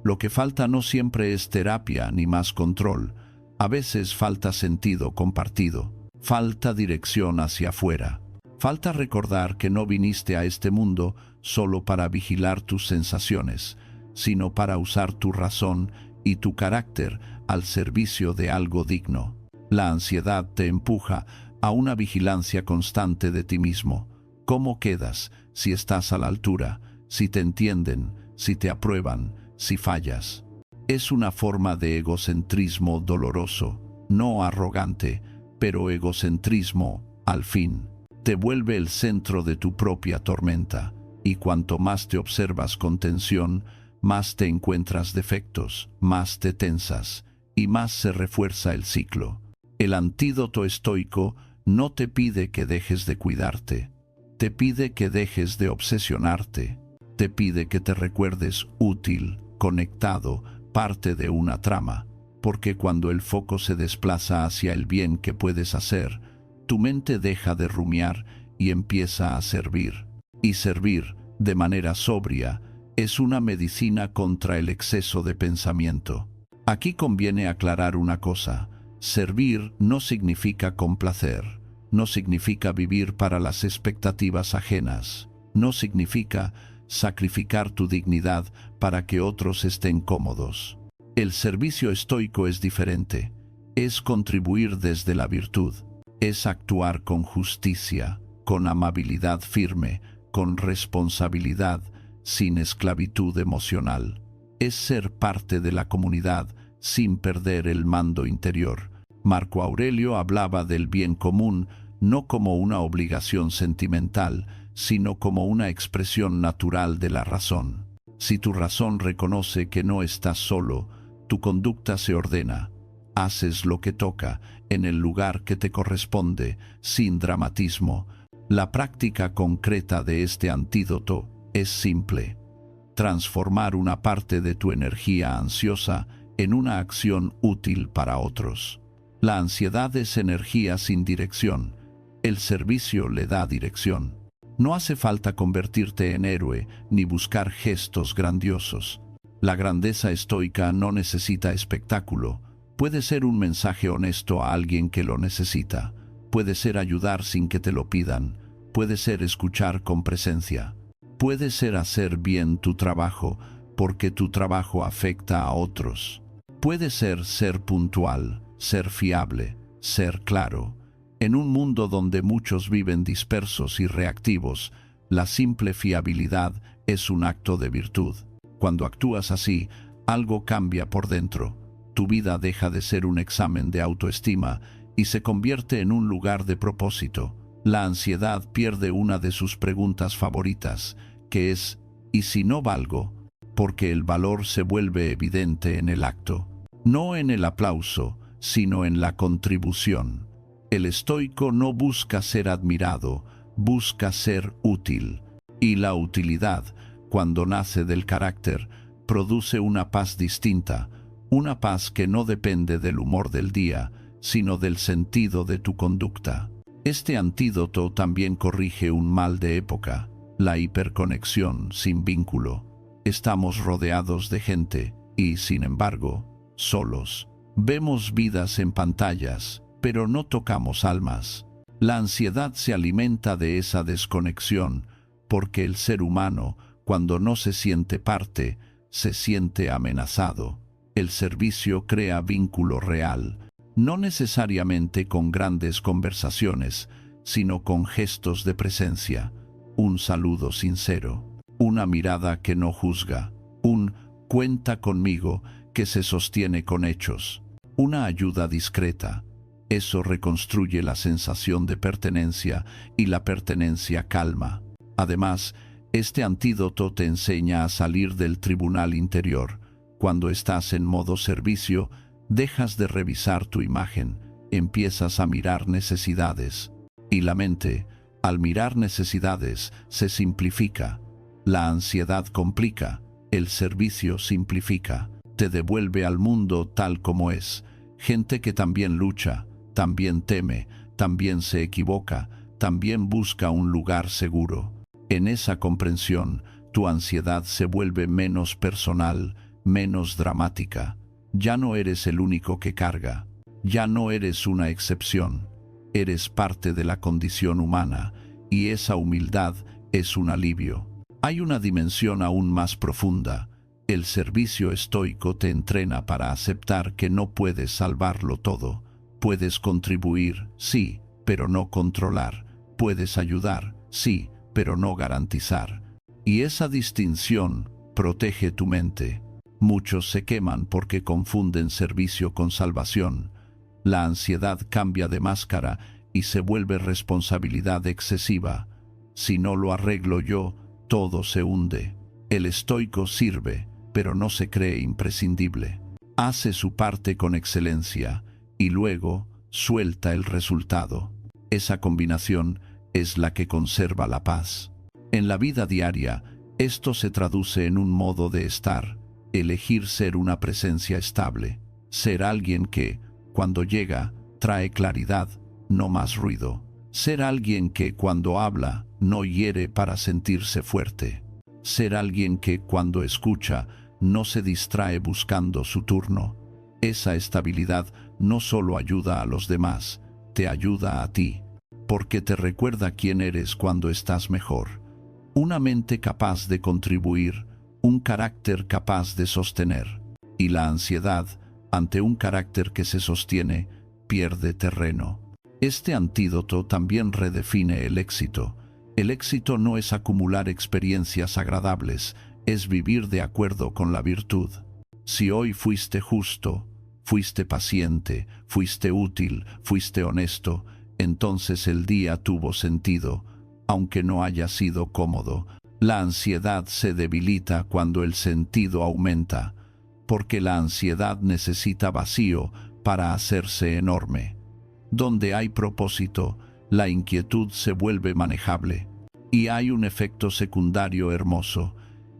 S1: Lo que falta no siempre es terapia ni más control. A veces falta sentido compartido, falta dirección hacia afuera. Falta recordar que no viniste a este mundo solo para vigilar tus sensaciones, sino para usar tu razón y tu carácter al servicio de algo digno. La ansiedad te empuja a una vigilancia constante de ti mismo. ¿Cómo quedas? Si estás a la altura, si te entienden, si te aprueban, si fallas. Es una forma de egocentrismo doloroso, no arrogante, pero egocentrismo, al fin. Te vuelve el centro de tu propia tormenta, y cuanto más te observas con tensión, más te encuentras defectos, más te tensas, y más se refuerza el ciclo. El antídoto estoico no te pide que dejes de cuidarte, te pide que dejes de obsesionarte, te pide que te recuerdes útil, conectado, parte de una trama, porque cuando el foco se desplaza hacia el bien que puedes hacer, tu mente deja de rumiar y empieza a servir. Y servir, de manera sobria, es una medicina contra el exceso de pensamiento. Aquí conviene aclarar una cosa: servir no significa complacer, no significa vivir para las expectativas ajenas, no significa sacrificar tu dignidad para que otros estén cómodos. El servicio estoico es diferente, es contribuir desde la virtud, es actuar con justicia, con amabilidad firme, con responsabilidad, sin esclavitud emocional. Es ser parte de la comunidad sin perder el mando interior. Marco Aurelio hablaba del bien común no como una obligación sentimental, sino como una expresión natural de la razón. Si tu razón reconoce que no estás solo, tu conducta se ordena. Haces lo que toca, en el lugar que te corresponde, sin dramatismo. La práctica concreta de este antídoto es simple: transformar una parte de tu energía ansiosa en una acción útil para otros. La ansiedad es energía sin dirección. El servicio le da dirección. No hace falta convertirte en héroe ni buscar gestos grandiosos. La grandeza estoica no necesita espectáculo, Puede ser un mensaje honesto a alguien que lo necesita. Puede ser ayudar sin que te lo pidan. Puede ser escuchar con presencia. Puede ser hacer bien tu trabajo porque tu trabajo afecta a otros. Puede ser puntual, ser fiable, ser claro. En un mundo donde muchos viven dispersos y reactivos, la simple fiabilidad es un acto de virtud. Cuando actúas así, algo cambia por dentro. Tu vida deja de ser un examen de autoestima y se convierte en un lugar de propósito. La ansiedad pierde una de sus preguntas favoritas, que es ¿y si no valgo? Porque el valor se vuelve evidente en el acto, no en el aplauso, sino en la contribución. El estoico no busca ser admirado, busca ser útil. Y la utilidad, cuando nace del carácter, produce una paz distinta, una paz que no depende del humor del día, sino del sentido de tu conducta. Este antídoto también corrige un mal de época, la hiperconexión sin vínculo. Estamos rodeados de gente y, sin embargo, solos. Vemos vidas en pantallas, pero no tocamos almas. La ansiedad se alimenta de esa desconexión, porque el ser humano, cuando no se siente parte, se siente amenazado. El servicio crea vínculo real, no necesariamente con grandes conversaciones, sino con gestos de presencia, un saludo sincero, una mirada que no juzga, un «cuenta conmigo» que se sostiene con hechos, una ayuda discreta. Eso reconstruye la sensación de pertenencia y la pertenencia calma. Además, este antídoto te enseña a salir del tribunal interior. Cuando estás en modo servicio, dejas de revisar tu imagen, empiezas a mirar necesidades. Y la mente, al mirar necesidades, se simplifica. La ansiedad complica, el servicio simplifica. Te devuelve al mundo tal como es. Gente que también lucha, también teme, también se equivoca, también busca un lugar seguro. En esa comprensión, tu ansiedad se vuelve menos personal, menos dramática. Ya no eres el único que carga. Ya no eres una excepción. Eres parte de la condición humana, y esa humildad es un alivio. Hay una dimensión aún más profunda. El servicio estoico te entrena para aceptar que no puedes salvarlo todo. Puedes contribuir, sí, pero no controlar. Puedes ayudar, sí, pero no garantizar. Y esa distinción protege tu mente. Muchos se queman porque confunden servicio con salvación. La ansiedad cambia de máscara y se vuelve responsabilidad excesiva. Si no lo arreglo yo, todo se hunde. El estoico sirve, pero no se cree imprescindible. Hace su parte con excelencia y luego suelta el resultado. Esa combinación es la que conserva la paz. En la vida diaria, esto se traduce en un modo de estar, elegir ser una presencia estable, ser alguien que, cuando llega, trae claridad, no más ruido, ser alguien que, cuando habla, no hiere para sentirse fuerte, ser alguien que, cuando escucha, no se distrae buscando su turno. Esa estabilidad no solo ayuda a los demás, te ayuda a ti, porque te recuerda quién eres cuando estás mejor. Una mente capaz de contribuir, un carácter capaz de sostener. Y la ansiedad, ante un carácter que se sostiene, pierde terreno. Este antídoto también redefine el éxito. El éxito no es acumular experiencias agradables, es vivir de acuerdo con la virtud. Si hoy fuiste justo, fuiste paciente, fuiste útil, fuiste honesto, entonces el día tuvo sentido, aunque no haya sido cómodo. La ansiedad se debilita cuando el sentido aumenta, porque la ansiedad necesita vacío para hacerse enorme. Donde hay propósito, la inquietud se vuelve manejable. Y hay un efecto secundario hermoso.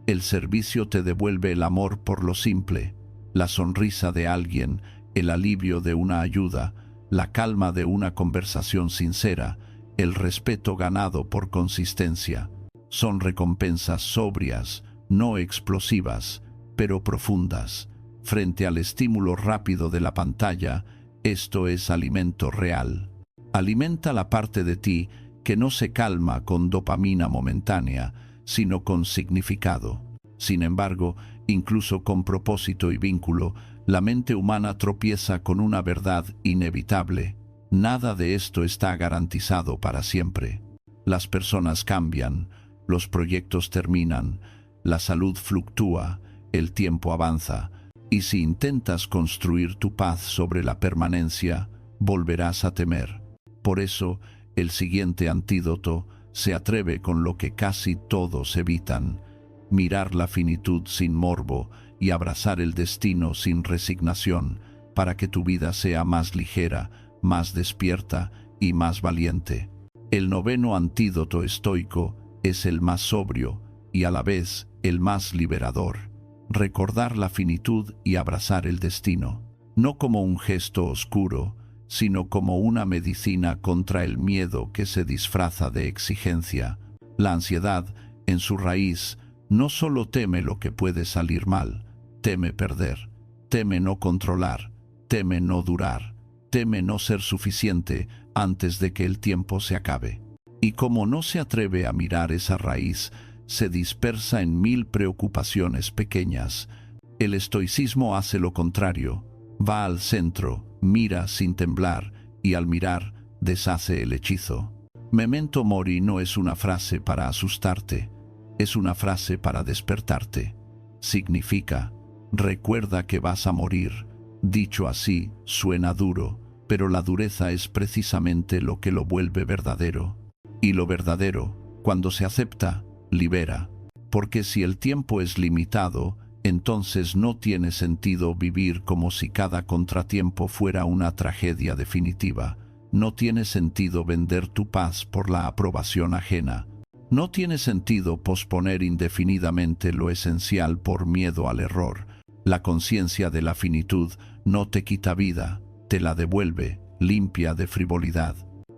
S1: El servicio te devuelve el amor por lo simple, la sonrisa de alguien, el alivio de una ayuda, la calma de una conversación sincera, el respeto ganado por consistencia. Son recompensas sobrias, no explosivas, pero profundas. Frente al estímulo rápido de la pantalla, esto es alimento real. Alimenta la parte de ti que no se calma con dopamina momentánea, sino con significado. Sin embargo, incluso con propósito y vínculo, la mente humana tropieza con una verdad inevitable. Nada de esto está garantizado para siempre. Las personas cambian, los proyectos terminan, la salud fluctúa, el tiempo avanza, y si intentas construir tu paz sobre la permanencia, volverás a temer. Por eso, el siguiente antídoto se atreve con lo que casi todos evitan: mirar la finitud sin morbo y abrazar el destino sin resignación, para que tu vida sea más ligera, más despierta y más valiente. El noveno antídoto estoico es el más sobrio y a la vez el más liberador: recordar la finitud y abrazar el destino, no como un gesto oscuro, sino como una medicina contra el miedo que se disfraza de exigencia. La ansiedad, en su raíz, no solo teme lo que puede salir mal, teme perder, teme no controlar, teme no durar, teme no ser suficiente antes de que el tiempo se acabe. Y como no se atreve a mirar esa raíz, se dispersa en 1000 preocupaciones pequeñas. El estoicismo hace lo contrario: va al centro, mira sin temblar, y al mirar, deshace el hechizo. Memento mori no es una frase para asustarte, es una frase para despertarte. Significa: recuerda que vas a morir. Dicho así, suena duro, pero la dureza es precisamente lo que lo vuelve verdadero. Y lo verdadero, cuando se acepta, libera. Porque si el tiempo es limitado, entonces no tiene sentido vivir como si cada contratiempo fuera una tragedia definitiva. No tiene sentido vender tu paz por la aprobación ajena. No tiene sentido posponer indefinidamente lo esencial por miedo al error. La conciencia de la finitud no te quita vida, te la devuelve, limpia de frivolidad.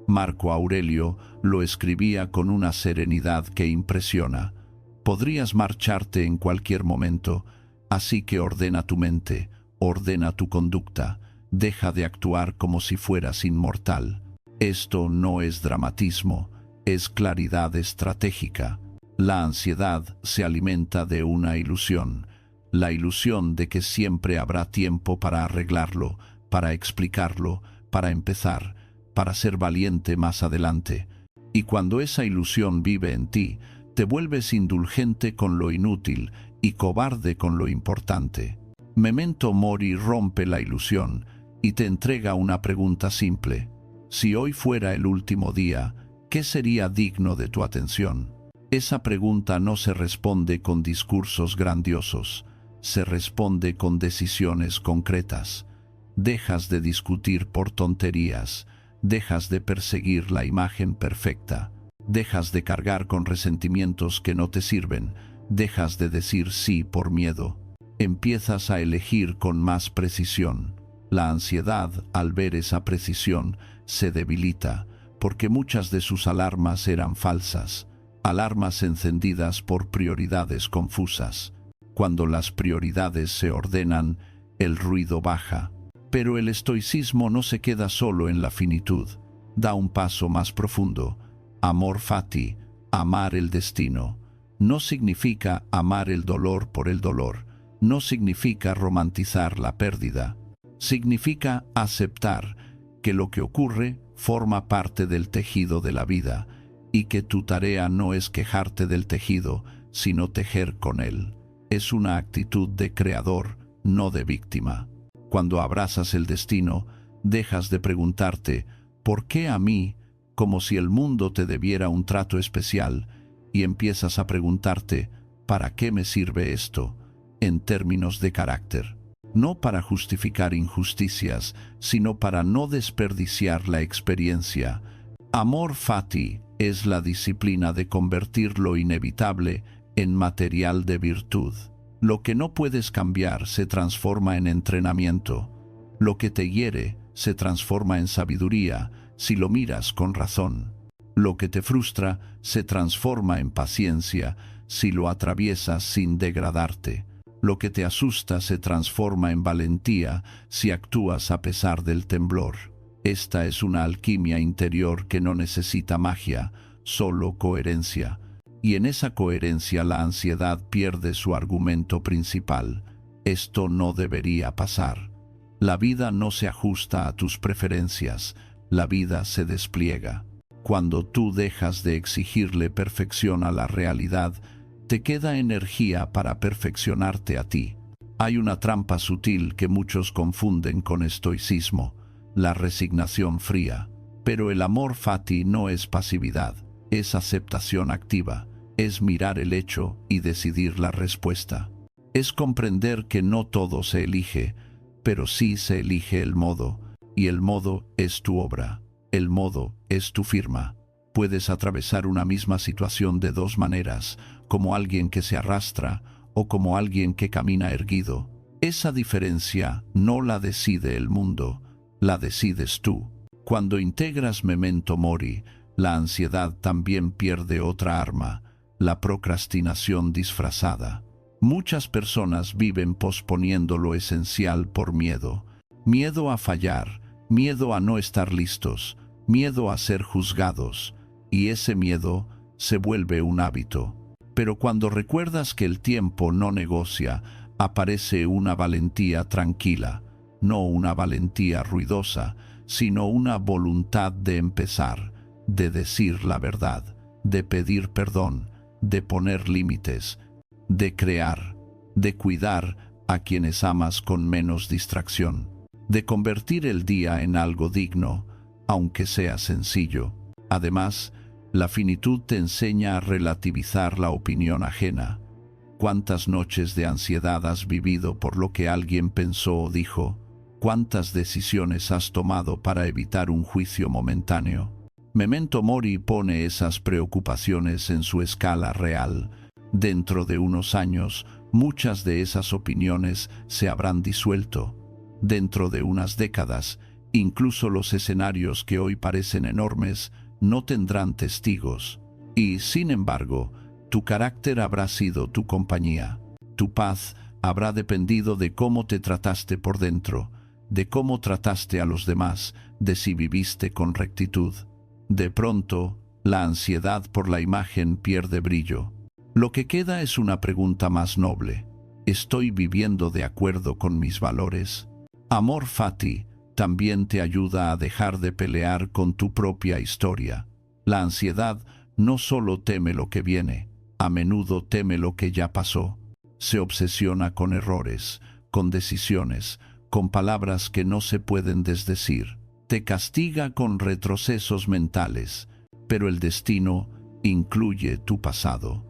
S1: Marco Aurelio lo escribía con una serenidad que impresiona: podrías marcharte en cualquier momento, así que ordena tu mente, ordena tu conducta, deja de actuar como si fueras inmortal. Esto no es dramatismo, es claridad estratégica. La ansiedad se alimenta de una ilusión, la ilusión de que siempre habrá tiempo para arreglarlo, para explicarlo, para empezar, para ser valiente más adelante. Y cuando esa ilusión vive en ti, te vuelves indulgente con lo inútil y cobarde con lo importante. Memento mori rompe la ilusión y te entrega una pregunta simple: si hoy fuera el último día, ¿qué sería digno de tu atención? Esa pregunta no se responde con discursos grandiosos, se responde con decisiones concretas. Dejas de discutir por tonterías, dejas de perseguir la imagen perfecta, dejas de cargar con resentimientos que no te sirven, dejas de decir sí por miedo. Empiezas a elegir con más precisión. La ansiedad, al ver esa precisión, se debilita, porque muchas de sus alarmas eran falsas, alarmas encendidas por prioridades confusas. Cuando las prioridades se ordenan, el ruido baja. Pero el estoicismo no se queda solo en la finitud, da un paso más profundo. Amor fati, amar el destino, no significa amar el dolor por el dolor, no significa romantizar la pérdida, significa aceptar que lo que ocurre forma parte del tejido de la vida y que tu tarea no es quejarte del tejido, sino tejer con él. Es una actitud de creador, no de víctima. Cuando abrazas el destino, dejas de preguntarte ¿por qué a mí?, como si el mundo te debiera un trato especial, y empiezas a preguntarte ¿para qué me sirve esto?, en términos de carácter. No para justificar injusticias, sino para no desperdiciar la experiencia. Amor fati es la disciplina de convertir lo inevitable en material de virtud. Lo que no puedes cambiar se transforma en entrenamiento. Lo que te hiere se transforma en sabiduría si lo miras con razón. Lo que te frustra se transforma en paciencia si lo atraviesas sin degradarte. Lo que te asusta se transforma en valentía si actúas a pesar del temblor. Esta es una alquimia interior que no necesita magia, solo coherencia. Y en esa coherencia la ansiedad pierde su argumento principal. Esto no debería pasar. La vida no se ajusta a tus preferencias, la vida se despliega. Cuando tú dejas de exigirle perfección a la realidad, te queda energía para perfeccionarte a ti. Hay una trampa sutil que muchos confunden con estoicismo, la resignación fría. Pero el amor fati no es pasividad, es aceptación activa, es mirar el hecho y decidir la respuesta. Es comprender que no todo se elige, pero sí se elige el modo, y el modo es tu obra, el modo es tu firma. Puedes atravesar una misma situación de dos maneras, como alguien que se arrastra o como alguien que camina erguido. Esa diferencia no la decide el mundo, la decides tú. Cuando integras memento mori, la ansiedad también pierde otra arma, la procrastinación disfrazada. Muchas personas viven posponiendo lo esencial por miedo. Miedo a fallar, miedo a no estar listos, miedo a ser juzgados, y ese miedo se vuelve un hábito. Pero cuando recuerdas que el tiempo no negocia, aparece una valentía tranquila, no una valentía ruidosa, sino una voluntad de empezar, de decir la verdad, de pedir perdón, de poner límites, de crear, de cuidar a quienes amas con menos distracción, de convertir el día en algo digno, aunque sea sencillo. Además, la finitud te enseña a relativizar la opinión ajena. ¿Cuántas noches de ansiedad has vivido por lo que alguien pensó o dijo? ¿Cuántas decisiones has tomado para evitar un juicio momentáneo? Memento mori pone esas preocupaciones en su escala real. Dentro de unos años, muchas de esas opiniones se habrán disuelto. Dentro de unas décadas, incluso los escenarios que hoy parecen enormes no tendrán testigos. Y, sin embargo, tu carácter habrá sido tu compañía. Tu paz habrá dependido de cómo te trataste por dentro, de cómo trataste a los demás, de si viviste con rectitud. De pronto, la ansiedad por la imagen pierde brillo. Lo que queda es una pregunta más noble. ¿Estoy viviendo de acuerdo con mis valores? Amor fati también te ayuda a dejar de pelear con tu propia historia. La ansiedad no solo teme lo que viene, a menudo teme lo que ya pasó. Se obsesiona con errores, con decisiones, con palabras que no se pueden desdecir. Te castiga con retrocesos mentales, pero el destino incluye tu pasado.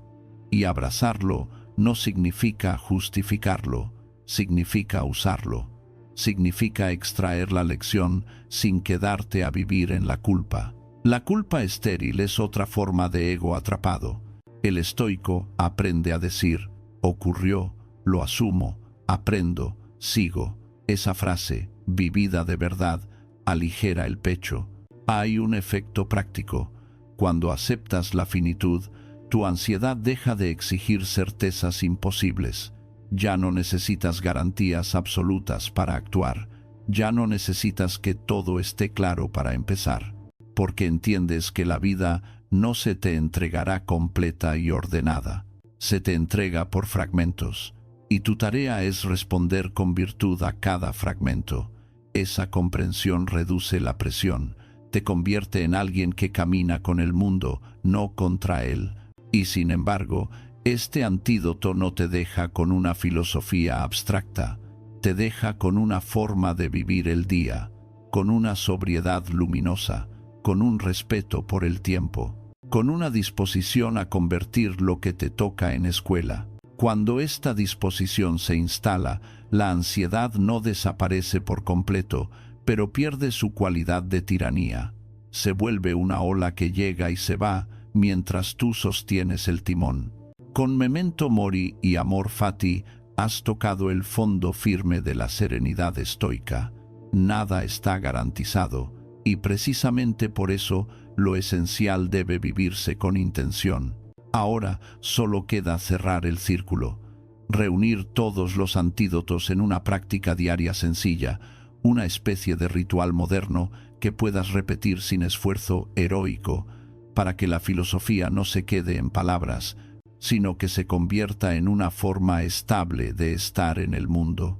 S1: Y abrazarlo no significa justificarlo, significa usarlo. Significa extraer la lección sin quedarte a vivir en la culpa. La culpa estéril es otra forma de ego atrapado. El estoico aprende a decir, ocurrió, lo asumo, aprendo, sigo. Esa frase, vivida de verdad, aligera el pecho. Hay un efecto práctico. Cuando aceptas la finitud, tu ansiedad deja de exigir certezas imposibles. Ya no necesitas garantías absolutas para actuar. Ya no necesitas que todo esté claro para empezar. Porque entiendes que la vida no se te entregará completa y ordenada. Se te entrega por fragmentos. Y tu tarea es responder con virtud a cada fragmento. Esa comprensión reduce la presión. Te convierte en alguien que camina con el mundo, no contra él. Y sin embargo, este antídoto no te deja con una filosofía abstracta, te deja con una forma de vivir el día, con una sobriedad luminosa, con un respeto por el tiempo, con una disposición a convertir lo que te toca en escuela. Cuando esta disposición se instala, la ansiedad no desaparece por completo, pero pierde su cualidad de tiranía. Se vuelve una ola que llega y se va mientras tú sostienes el timón. Con memento mori y amor fati has tocado el fondo firme de la serenidad estoica. Nada está garantizado, y precisamente por eso lo esencial debe vivirse con intención. Ahora solo queda cerrar el círculo. reunir todos los antídotos en una práctica diaria sencilla, una especie de ritual moderno que puedas repetir sin esfuerzo heroico, para que la filosofía no se quede en palabras, sino que se convierta en una forma estable de estar en el mundo.